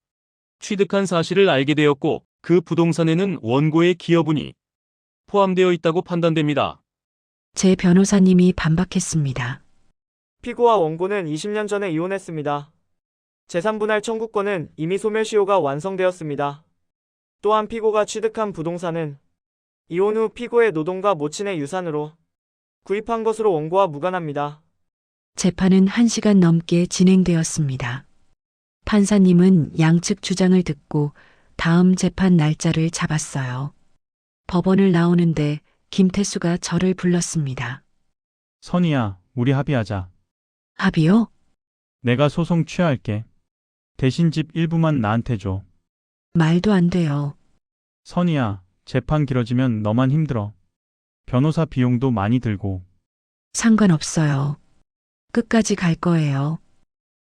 취득한 사실을 알게 되었고 그 부동산에는 원고의 기여분이 포함되어 있다고 판단됩니다. 제 변호사님이 반박했습니다. 피고와 원고는 20년 전에 이혼했습니다. 재산분할 청구권은 이미 소멸시효가 완성되었습니다. 또한 피고가 취득한 부동산은 이혼 후 피고의 노동과 모친의 유산으로 구입한 것으로 원고와 무관합니다. 재판은 1시간 넘게 진행되었습니다. 판사님은 양측 주장을 듣고 다음 재판 날짜를 잡았어요. 법원을 나오는데 김태수가 저를 불렀습니다. 선희야, 우리 합의하자. 합의요? 내가 소송 취하할게. 대신 집 일부만 나한테 줘. 말도 안 돼요. 선희야, 재판 길어지면 너만 힘들어. 변호사 비용도 많이 들고. 상관없어요. 끝까지 갈 거예요.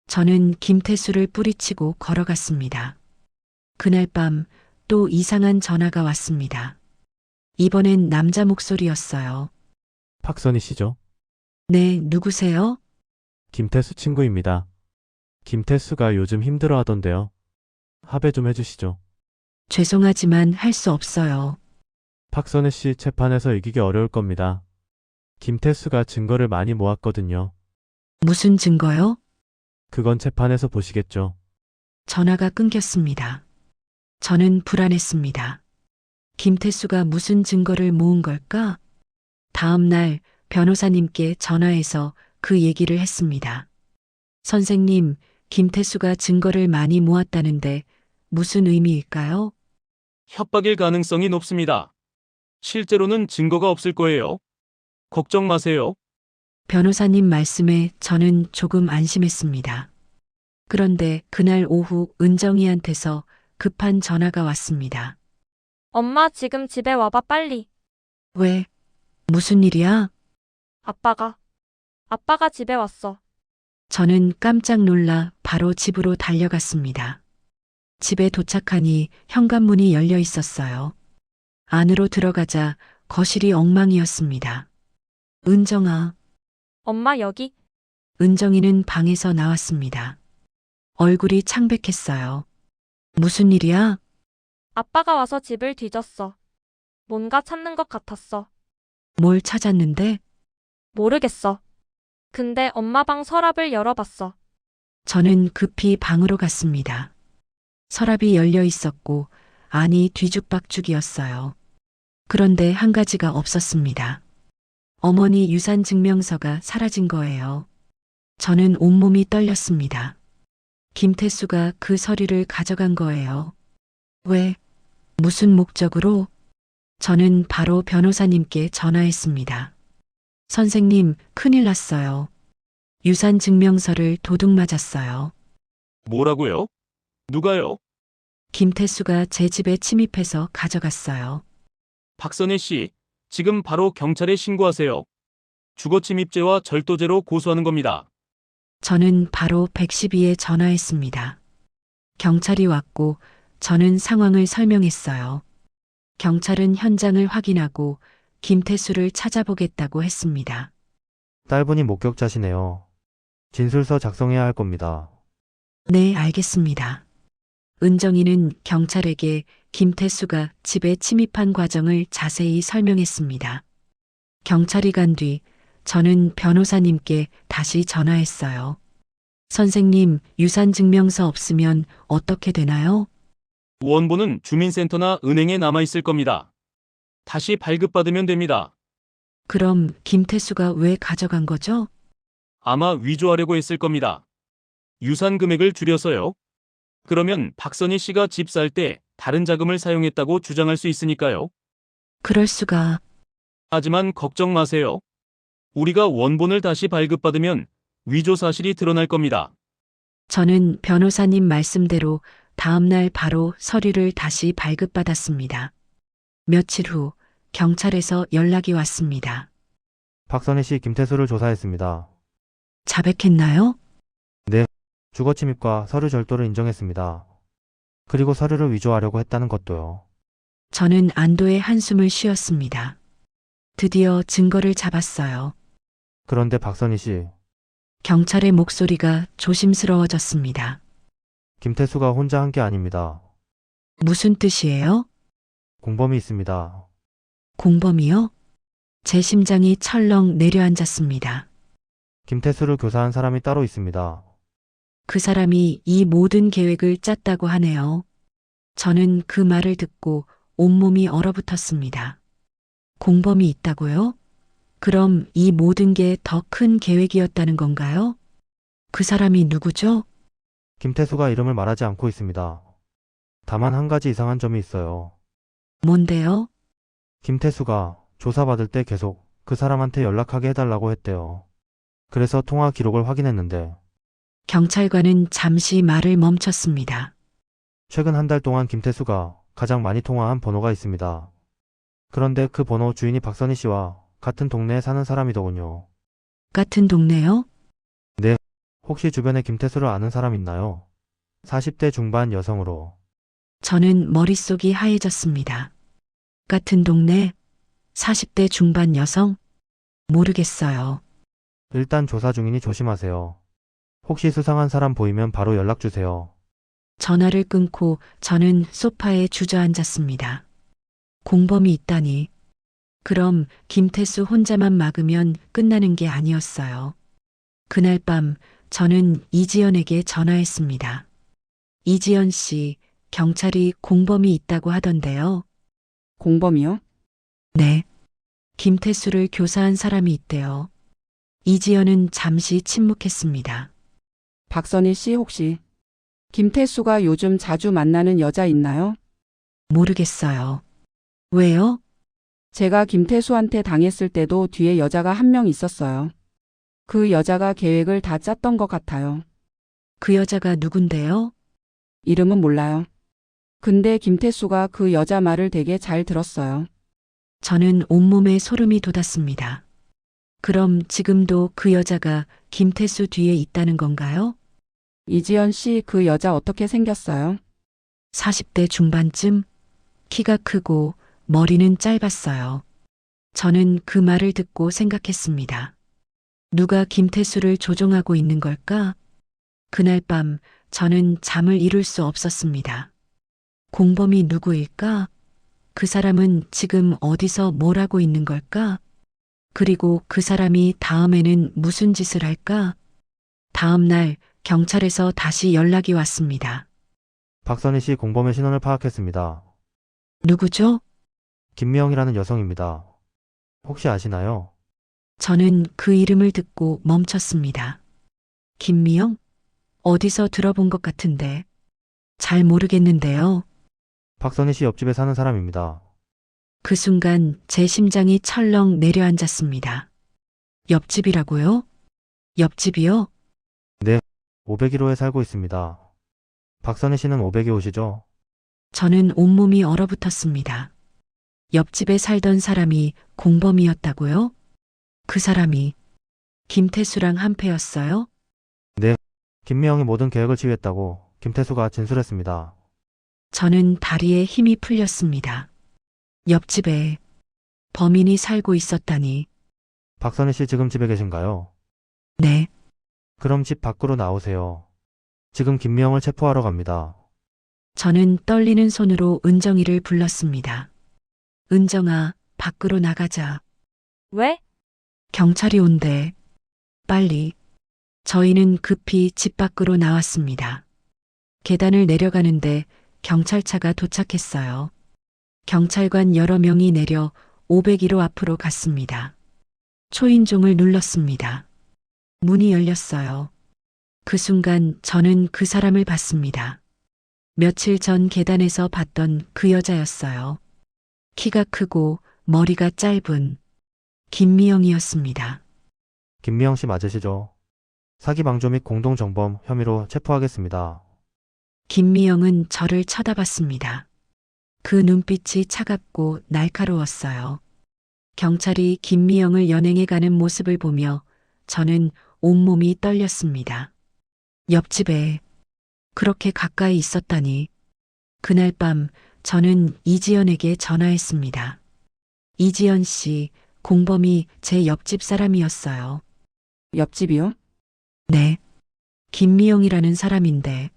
저는 김태수를 뿌리치고 걸어갔습니다. 그날 밤 또 이상한 전화가 왔습니다. 이번엔 남자 목소리였어요. 박선희 씨죠? 네, 누구세요? 김태수 친구입니다. 김태수가 요즘 힘들어 하던데요. 합의 좀 해주시죠. 죄송하지만 할 수 없어요. 박선희 씨 재판에서 이기기 어려울 겁니다. 김태수가 증거를 많이 모았거든요. 무슨 증거요? 그건 재판에서 보시겠죠. 전화가 끊겼습니다. 저는 불안했습니다. 김태수가 무슨 증거를 모은 걸까? 다음 날 변호사님께 전화해서 그 얘기를 했습니다. 선생님, 김태수가 증거를 많이 모았다는데 무슨 의미일까요? 협박일 가능성이 높습니다. 실제로는 증거가 없을 거예요. 걱정 마세요. 변호사님 말씀에 저는 조금 안심했습니다. 그런데 그날 오후 은정이한테서 급한 전화가 왔습니다. 엄마 지금 집에 와봐 빨리. 왜? 무슨 일이야? 아빠가 집에 왔어. 저는 깜짝 놀라 바로 집으로 달려갔습니다. 집에 도착하니 현관문이 열려 있었어요. 안으로 들어가자 거실이 엉망이었습니다. 은정아. 엄마 여기. 은정이는 방에서 나왔습니다. 얼굴이 창백했어요. 무슨 일이야? 아빠가 와서 집을 뒤졌어. 뭔가 찾는 것 같았어. 뭘 찾았는데? 모르겠어. 근데 엄마 방 서랍을 열어봤어. 저는 급히 방으로 갔습니다. 서랍이 열려 있었고 안이 뒤죽박죽이었어요. 그런데 한 가지가 없었습니다. 어머니 유산 증명서가 사라진 거예요. 저는 온몸이 떨렸습니다. 김태수가 그 서류를 가져간 거예요. 왜? 무슨 목적으로? 저는 바로 변호사님께 전화했습니다. 선생님, 큰일 났어요. 유산 증명서를 도둑 맞았어요. 뭐라고요? 누가요? 김태수가 제 집에 침입해서 가져갔어요. 박선혜 씨, 지금 바로 경찰에 신고하세요. 주거침입죄와 절도죄로 고소하는 겁니다. 저는 바로 112에 전화했습니다. 경찰이 왔고 저는 상황을 설명했어요. 경찰은 현장을 확인하고 김태수를 찾아보겠다고 했습니다. 딸분이 목격자시네요. 진술서 작성해야 할 겁니다. 네, 알겠습니다. 은정이는 경찰에게 김태수가 집에 침입한 과정을 자세히 설명했습니다. 경찰이 간 뒤 저는 변호사님께 다시 전화했어요. 선생님, 유산증명서 없으면 어떻게 되나요? 원본은 주민센터나 은행에 남아있을 겁니다. 다시 발급받으면 됩니다. 그럼 김태수가 왜 가져간 거죠? 아마 위조하려고 했을 겁니다. 유산 금액을 줄여서요. 그러면 박선희 씨가 집 살 때 다른 자금을 사용했다고 주장할 수 있으니까요. 그럴 수가. 하지만 걱정 마세요. 우리가 원본을 다시 발급받으면 위조 사실이 드러날 겁니다. 저는 변호사님 말씀대로 다음날 바로 서류를 다시 발급받았습니다. 며칠 후 경찰에서 연락이 왔습니다. 박선희 씨 김태수를 조사했습니다. 자백했나요? 주거침입과 서류 절도를 인정했습니다. 그리고 서류를 위조하려고 했다는 것도요. 저는 안도의 한숨을 쉬었습니다. 드디어 증거를 잡았어요. 그런데 박선희 씨, 경찰의 목소리가 조심스러워졌습니다. 김태수가 혼자 한 게 아닙니다. 무슨 뜻이에요? 공범이 있습니다. 공범이요? 제 심장이 철렁 내려앉았습니다. 김태수를 교사한 사람이 따로 있습니다. 그 사람이 이 모든 계획을 짰다고 하네요. 저는 그 말을 듣고 온몸이 얼어붙었습니다. 공범이 있다고요? 그럼 이 모든 게 더 큰 계획이었다는 건가요? 그 사람이 누구죠? 김태수가 이름을 말하지 않고 있습니다. 다만 한 가지 이상한 점이 있어요. 뭔데요? 김태수가 조사받을 때 계속 그 사람한테 연락하게 해달라고 했대요. 그래서 통화 기록을 확인했는데 경찰관은 잠시 말을 멈췄습니다. 최근 한 달 동안 김태수가 가장 많이 통화한 번호가 있습니다. 그런데 그 번호 주인이 박선희 씨와 같은 동네에 사는 사람이더군요. 같은 동네요? 혹시 주변에 김태수를 아는 사람 있나요? 40대 중반 여성으로. 저는 머릿속이 하얘졌습니다. 같은 동네, 40대 중반 여성? 모르겠어요. 일단 조사 중이니 조심하세요. 혹시 수상한 사람 보이면 바로 연락주세요. 전화를 끊고 저는 소파에 주저앉았습니다. 공범이 있다니. 그럼 김태수 혼자만 막으면 끝나는 게 아니었어요. 그날 밤 저는 이지연에게 전화했습니다. 이지연 씨, 경찰이 공범이 있다고 하던데요. 공범이요? 네. 김태수를 교사한 사람이 있대요. 이지연은 잠시 침묵했습니다. 박선희 씨 혹시 김태수가 요즘 자주 만나는 여자 있나요? 모르겠어요. 왜요? 제가 김태수한테 당했을 때도 뒤에 여자가 한 명 있었어요. 그 여자가 계획을 다 짰던 것 같아요. 그 여자가 누군데요? 이름은 몰라요. 근데 김태수가 그 여자 말을 되게 잘 들었어요. 저는 온몸에 소름이 돋았습니다. 그럼 지금도 그 여자가 김태수 뒤에 있다는 건가요? 이지연 씨 그 여자 어떻게 생겼어요? 40대 중반쯤? 키가 크고 머리는 짧았어요. 저는 그 말을 듣고 생각했습니다. 누가 김태수를 조종하고 있는 걸까? 그날 밤 저는 잠을 이룰 수 없었습니다. 공범이 누구일까? 그 사람은 지금 어디서 뭘 하고 있는 걸까? 그리고 그 사람이 다음에는 무슨 짓을 할까? 다음 날 경찰에서 다시 연락이 왔습니다. 박선희 씨 공범의 신원을 파악했습니다. 누구죠? 김미영이라는 여성입니다. 혹시 아시나요? 저는 그 이름을 듣고 멈췄습니다. 김미영? 어디서 들어본 것 같은데. 잘 모르겠는데요. 박선희 씨 옆집에 사는 사람입니다. 그 순간 제 심장이 철렁 내려앉았습니다. 옆집이라고요? 옆집이요? 501호에 살고 있습니다. 박선희 씨는 500에 오시죠? 저는 온몸이 얼어붙었습니다. 옆집에 살던 사람이 공범이었다고요? 그 사람이 김태수랑 한패였어요? 김미영이 모든 계획을 지휘했다고 김태수가 진술했습니다. 저는 다리에 힘이 풀렸습니다. 옆집에 범인이 살고 있었다니. 박선희 씨 지금 집에 계신가요? 네, 그럼 집 밖으로 나오세요. 지금 김미영을 체포하러 갑니다. 저는 떨리는 손으로 은정이를 불렀습니다. 은정아, 밖으로 나가자. 왜? 경찰이 온대. 빨리. 저희는 급히 집 밖으로 나왔습니다. 계단을 내려가는데 경찰차가 도착했어요. 경찰관 여러 명이 내려 501호 앞으로 갔습니다. 초인종을 눌렀습니다. 문이 열렸어요. 그 순간 저는 그 사람을 봤습니다. 며칠 전 계단에서 봤던 그 여자였어요. 키가 크고 머리가 짧은 김미영이었습니다. 김미영 씨 맞으시죠? 사기 방조 및 공동정범 혐의로 체포하겠습니다. 김미영은 저를 쳐다봤습니다. 그 눈빛이 차갑고 날카로웠어요. 경찰이 김미영을 연행해 가는 모습을 보며 저는 온몸이 떨렸습니다. 옆집에 그렇게 가까이 있었다니. 그날 밤 저는 이지연에게 전화했습니다. 이지연 씨, 공범이 제 옆집 사람이었어요. 옆집이요? 네. 김미영이라는 사람인데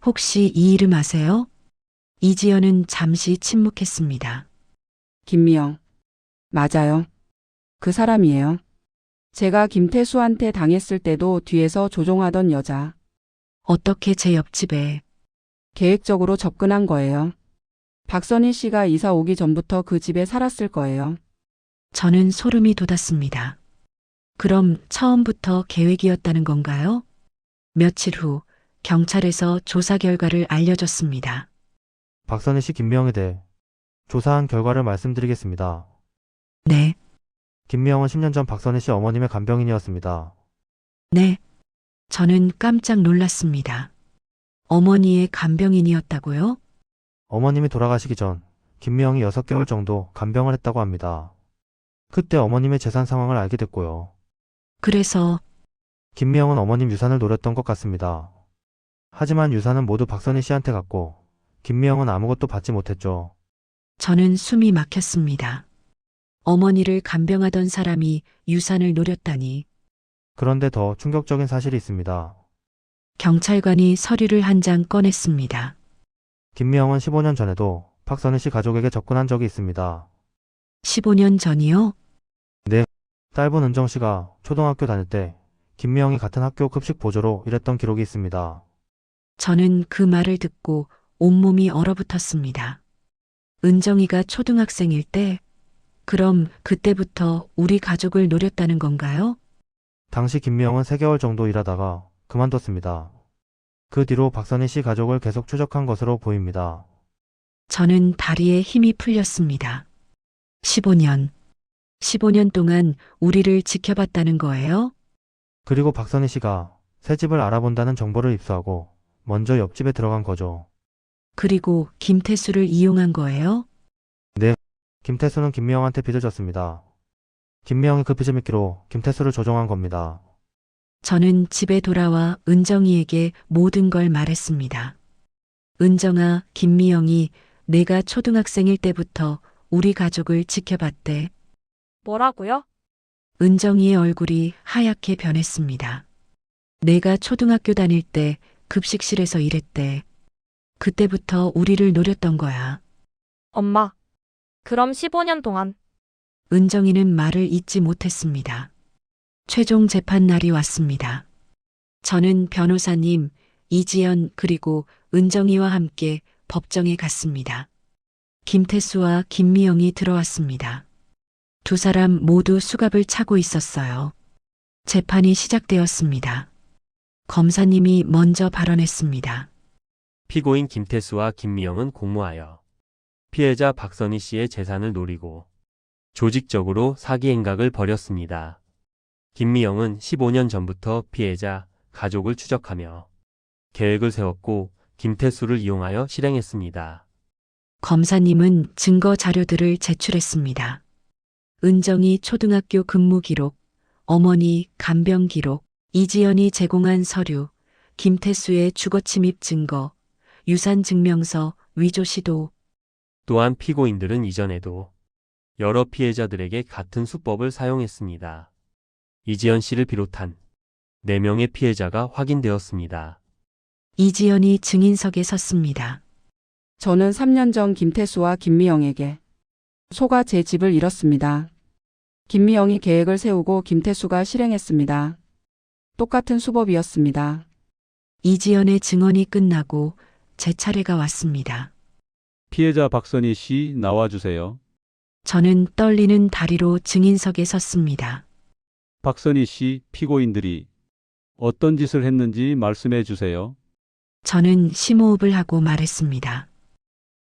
혹시 이 이름 아세요? 이지연은 잠시 침묵했습니다. 김미영. 맞아요. 그 사람이에요. 제가 김태수한테 당했을 때도 뒤에서 조종하던 여자. 어떻게 제 옆집에? 계획적으로 접근한 거예요. 박선희 씨가 이사 오기 전부터 그 집에 살았을 거예요. 저는 소름이 돋았습니다. 그럼 처음부터 계획이었다는 건가요? 며칠 후 경찰에서 조사 결과를 알려줬습니다. 박선희 씨 김미영에 대해 조사한 결과를 말씀드리겠습니다. 네, 김미영은 10년 전 박선희 씨 어머님의 간병인이었습니다. 네. 저는 깜짝 놀랐습니다. 어머니의 간병인이었다고요? 어머님이 돌아가시기 전 김미영이 6개월 정도 간병을 했다고 합니다. 그때 어머님의 재산 상황을 알게 됐고요. 그래서 김미영은 어머님 유산을 노렸던 것 같습니다. 하지만 유산은 모두 박선희 씨한테 갔고 김미영은 아무것도 받지 못했죠. 저는 숨이 막혔습니다. 어머니를 간병하던 사람이 유산을 노렸다니. 그런데 더 충격적인 사실이 있습니다. 경찰관이 서류를 한 장 꺼냈습니다. 김미영은 15년 전에도 박선희 씨 가족에게 접근한 적이 있습니다. 15년 전이요? 딸분 은정 씨가 초등학교 다닐 때 김미영이 같은 학교 급식 보조로 일했던 기록이 있습니다. 저는 그 말을 듣고 온몸이 얼어붙었습니다. 은정이가 초등학생일 때? 그럼 그때부터 우리 가족을 노렸다는 건가요? 당시 김미영은 3개월 정도 일하다가 그만뒀습니다. 그 뒤로 박선희 씨 가족을 계속 추적한 것으로 보입니다. 저는 다리에 힘이 풀렸습니다. 15년 동안 우리를 지켜봤다는 거예요? 그리고 박선희 씨가 새 집을 알아본다는 정보를 입수하고 먼저 옆집에 들어간 거죠. 그리고 김태수를 이용한 거예요? 김태수는 김미영한테 빚을 졌습니다. 김미영이 그 빚을 미끼로 김태수를 조종한 겁니다. 저는 집에 돌아와 은정이에게 모든 걸 말했습니다. 은정아, 김미영이 내가 초등학생일 때부터 우리 가족을 지켜봤대. 뭐라고요? 은정이의 얼굴이 하얗게 변했습니다. 내가 초등학교 다닐 때 급식실에서 일했대. 그때부터 우리를 노렸던 거야. 엄마. 그럼 15년 동안 은정이는 말을 잇지 못했습니다. 최종 재판 날이 왔습니다. 저는 변호사님, 이지연 그리고 은정이와 함께 법정에 갔습니다. 김태수와 김미영이 들어왔습니다. 두 사람 모두 수갑을 차고 있었어요. 재판이 시작되었습니다. 검사님이 먼저 발언했습니다. 피고인 김태수와 김미영은 공모하여 피해자 박선희 씨의 재산을 노리고 조직적으로 사기 행각을 벌였습니다. 김미영은 15년 전부터 피해자 가족을 추적하며 계획을 세웠고 김태수를 이용하여 실행했습니다. 검사님은 증거 자료들을 제출했습니다. 은정이 초등학교 근무 기록, 어머니 간병 기록, 이지연이 제공한 서류, 김태수의 주거 침입 증거, 유산 증명서, 위조 시도. 또한 피고인들은 이전에도 여러 피해자들에게 같은 수법을 사용했습니다. 이지연 씨를 비롯한 4명의 피해자가 확인되었습니다. 이지연이 증인석에 섰습니다. 저는 3년 전 김태수와 김미영에게 소가 제 집을 잃었습니다. 김미영이 계획을 세우고 김태수가 실행했습니다. 똑같은 수법이었습니다. 이지연의 증언이 끝나고 제 차례가 왔습니다. 피해자 박선희 씨 나와주세요. 저는 떨리는 다리로 증인석에 섰습니다. 박선희 씨, 피고인들이 어떤 짓을 했는지 말씀해 주세요. 저는 심호흡을 하고 말했습니다.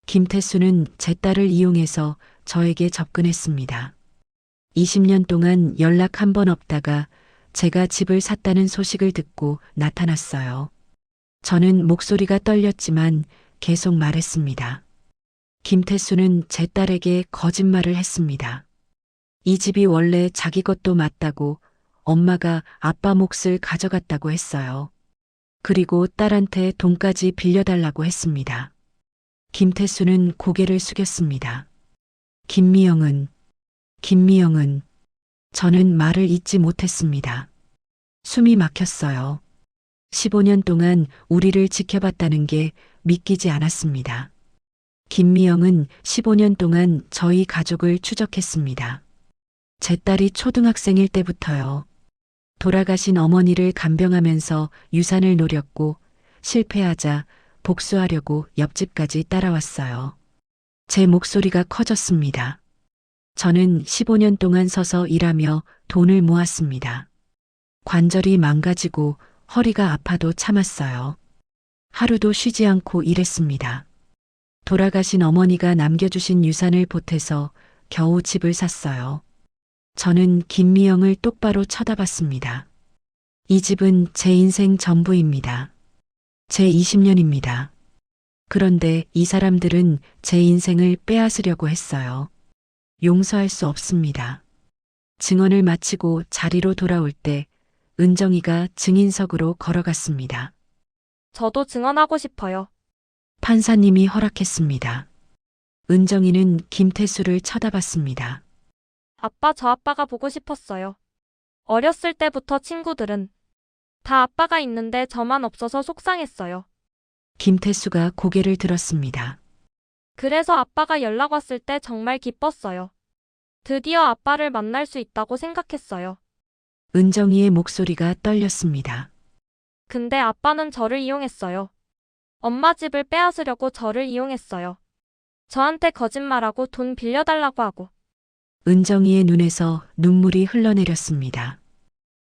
김태수는 제 딸을 이용해서 저에게 접근했습니다. 20년 동안 연락 한 번 없다가 제가 집을 샀다는 소식을 듣고 나타났어요. 저는 목소리가 떨렸지만 계속 말했습니다. 김태수는 제 딸에게 거짓말을 했습니다. 이 집이 원래 자기 것도 맞다고 엄마가 아빠 몫을 가져갔다고 했어요. 그리고 딸한테 돈까지 빌려달라고 했습니다. 김태수는 고개를 숙였습니다. 김미영은 저는 말을 잇지 못했습니다. 숨이 막혔어요. 15년 동안 우리를 지켜봤다는 게 믿기지 않았습니다. 김미영은 15년 동안 저희 가족을 추적했습니다. 제 딸이 초등학생일 때부터요. 돌아가신 어머니를 간병하면서 유산을 노렸고 실패하자 복수하려고 옆집까지 따라왔어요. 제 목소리가 커졌습니다. 저는 15년 동안 서서 일하며 돈을 모았습니다. 관절이 망가지고 허리가 아파도 참았어요. 하루도 쉬지 않고 일했습니다. 돌아가신 어머니가 남겨주신 유산을 보태서 겨우 집을 샀어요. 저는 김미영을 똑바로 쳐다봤습니다. 이 집은 제 인생 전부입니다. 제 20년입니다. 그런데 이 사람들은 제 인생을 빼앗으려고 했어요. 용서할 수 없습니다. 증언을 마치고 자리로 돌아올 때 은정이가 증인석으로 걸어갔습니다. 저도 증언하고 싶어요. 판사님이 허락했습니다. 은정이는 김태수를 쳐다봤습니다. 아빠, 저 아빠가 보고 싶었어요. 어렸을 때부터 친구들은 다 아빠가 있는데 저만 없어서 속상했어요. 김태수가 고개를 들었습니다. 그래서 아빠가 연락 왔을 때 정말 기뻤어요. 드디어 아빠를 만날 수 있다고 생각했어요. 은정이의 목소리가 떨렸습니다. 근데 아빠는 저를 이용했어요. 엄마 집을 빼앗으려고 저를 이용했어요. 저한테 거짓말하고 돈 빌려달라고 하고. 은정이의 눈에서 눈물이 흘러내렸습니다.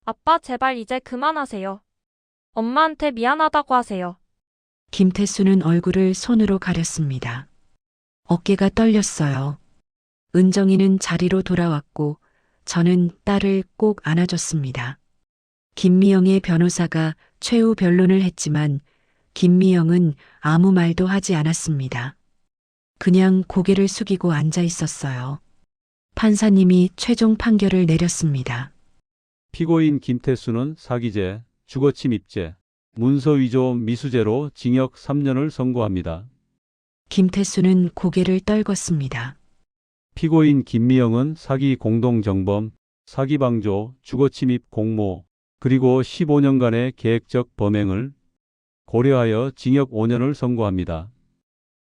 아빠, 제발 이제 그만하세요. 엄마한테 미안하다고 하세요. 김태수는 얼굴을 손으로 가렸습니다. 어깨가 떨렸어요. 은정이는 자리로 돌아왔고 저는 딸을 꼭 안아줬습니다. 김미영의 변호사가 최후 변론을 했지만 김미영은 아무 말도 하지 않았습니다. 그냥 고개를 숙이고 앉아 있었어요. 판사님이 최종 판결을 내렸습니다. 피고인 김태수는 사기죄, 주거침입죄, 문서위조 미수죄로 징역 3년을 선고합니다. 김태수는 고개를 떨궜습니다. 피고인 김미영은 사기 공동정범, 사기방조, 주거침입 공모, 그리고 15년간의 계획적 범행을 고려하여 징역 5년을 선고합니다.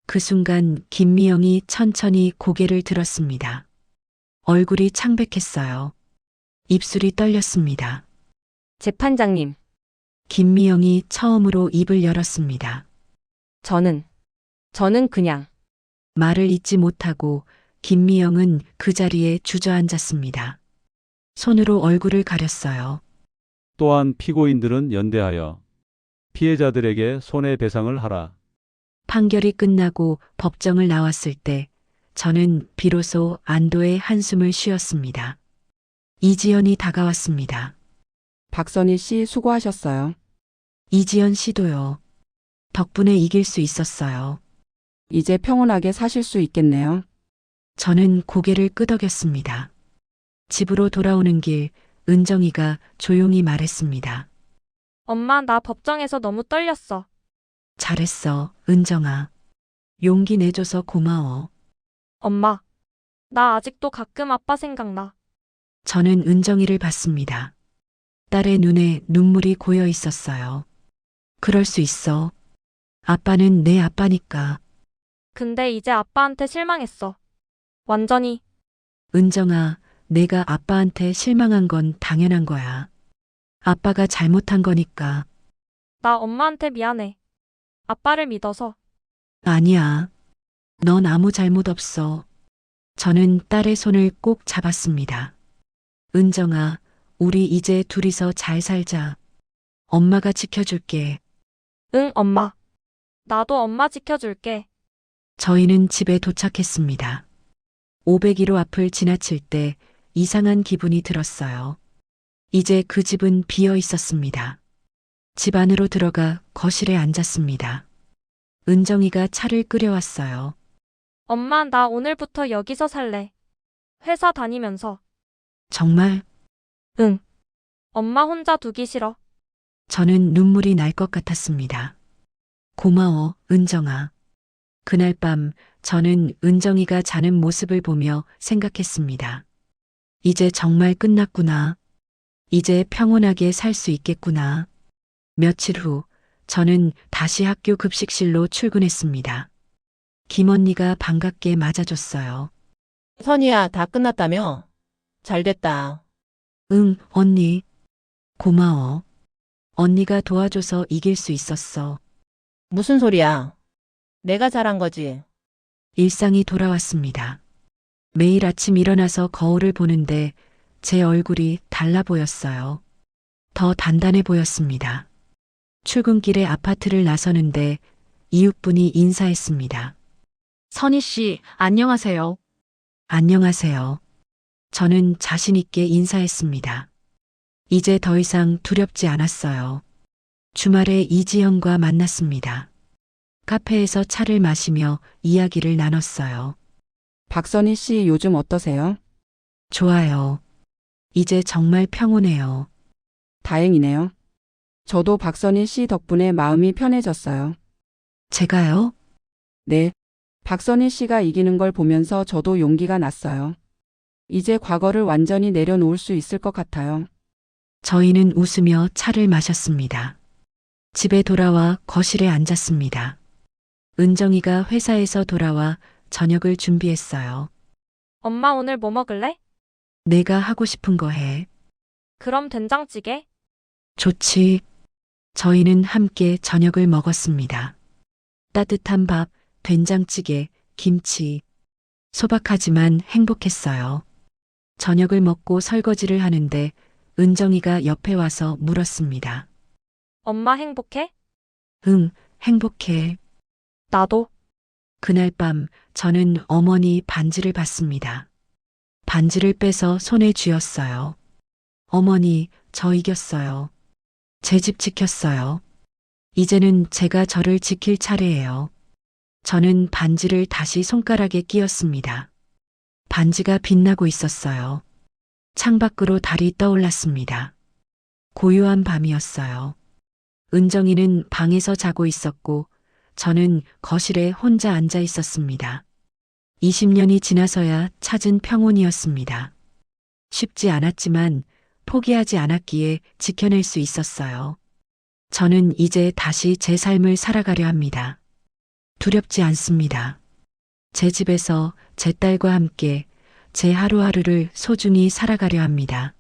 그 순간 김미영이 천천히 고개를 들었습니다. 얼굴이 창백했어요. 입술이 떨렸습니다. 재판장님, 김미영이 처음으로 입을 열었습니다. 저는 그냥 말을 잇지 못하고 김미영은 그 자리에 주저앉았습니다. 손으로 얼굴을 가렸어요. 또한 피고인들은 연대하여 피해자들에게 손해배상을 하라. 판결이 끝나고 법정을 나왔을 때 저는 비로소 안도의 한숨을 쉬었습니다. 이지연이 다가왔습니다. 박선희 씨 수고하셨어요. 이지연 씨도요. 덕분에 이길 수 있었어요. 이제 평온하게 사실 수 있겠네요. 저는 고개를 끄덕였습니다. 집으로 돌아오는 길 은정이가 조용히 말했습니다. 엄마, 나 법정에서 너무 떨렸어. 잘했어, 은정아. 용기 내줘서 고마워. 엄마, 나 아직도 가끔 아빠 생각나. 저는 은정이를 봤습니다. 딸의 눈에 눈물이 고여 있었어요. 그럴 수 있어. 아빠는 내 아빠니까. 근데 이제 아빠한테 실망했어. 완전히. 은정아, 내가 아빠한테 실망한 건 당연한 거야. 아빠가 잘못한 거니까. 나 엄마한테 미안해. 아빠를 믿어서. 아니야. 넌 아무 잘못 없어. 저는 딸의 손을 꼭 잡았습니다. 은정아, 우리 이제 둘이서 잘 살자. 엄마가 지켜줄게. 응, 엄마. 나도 엄마 지켜줄게. 저희는 집에 도착했습니다. 501호 앞을 지나칠 때 이상한 기분이 들었어요. 이제 그 집은 비어 있었습니다. 집 안으로 들어가 거실에 앉았습니다. 은정이가 차를 끓여왔어요. 엄마, 나 오늘부터 여기서 살래. 회사 다니면서. 정말? 응. 엄마 혼자 두기 싫어. 저는 눈물이 날 것 같았습니다. 고마워, 은정아. 그날 밤 저는 은정이가 자는 모습을 보며 생각했습니다. 이제 정말 끝났구나. 이제 평온하게 살 수 있겠구나. 며칠 후 저는 다시 학교 급식실로 출근했습니다. 김언니가 반갑게 맞아줬어요. 선희야, 다 끝났다며? 잘 됐다. 응, 언니. 고마워. 언니가 도와줘서 이길 수 있었어. 무슨 소리야? 내가 잘한 거지. 일상이 돌아왔습니다. 매일 아침 일어나서 거울을 보는데 제 얼굴이 달라 보였어요. 더 단단해 보였습니다. 출근길에 아파트를 나서는데 이웃분이 인사했습니다. 선희 씨, 안녕하세요. 안녕하세요. 저는 자신 있게 인사했습니다. 이제 더 이상 두렵지 않았어요. 주말에 이지연과 만났습니다. 카페에서 차를 마시며 이야기를 나눴어요. 박선희 씨 요즘 어떠세요? 좋아요. 이제 정말 평온해요. 다행이네요. 저도 박선희 씨 덕분에 마음이 편해졌어요. 제가요? 네. 박선희 씨가 이기는 걸 보면서 저도 용기가 났어요. 이제 과거를 완전히 내려놓을 수 있을 것 같아요. 저희는 웃으며 차를 마셨습니다. 집에 돌아와 거실에 앉았습니다. 은정이가 회사에서 돌아와 저녁을 준비했어요. 엄마, 오늘 뭐 먹을래? 내가 하고 싶은 거 해. 그럼 된장찌개? 좋지. 저희는 함께 저녁을 먹었습니다. 따뜻한 밥, 된장찌개, 김치. 소박하지만 행복했어요. 저녁을 먹고 설거지를 하는데 은정이가 옆에 와서 물었습니다. 엄마 행복해? 응, 행복해. 나도. 그날 밤 저는 어머니 반지를 받습니다. 반지를 빼서 손에 쥐었어요. 어머니, 저 이겼어요. 제 집 지켰어요. 이제는 제가 저를 지킬 차례예요. 저는 반지를 다시 손가락에 끼웠습니다. 반지가 빛나고 있었어요. 창밖으로 달이 떠올랐습니다. 고요한 밤이었어요. 은정이는 방에서 자고 있었고 저는 거실에 혼자 앉아 있었습니다. 20년이 지나서야 찾은 평온이었습니다. 쉽지 않았지만 포기하지 않았기에 지켜낼 수 있었어요. 저는 이제 다시 제 삶을 살아가려 합니다. 두렵지 않습니다. 제 집에서 제 딸과 함께 제 하루하루를 소중히 살아가려 합니다.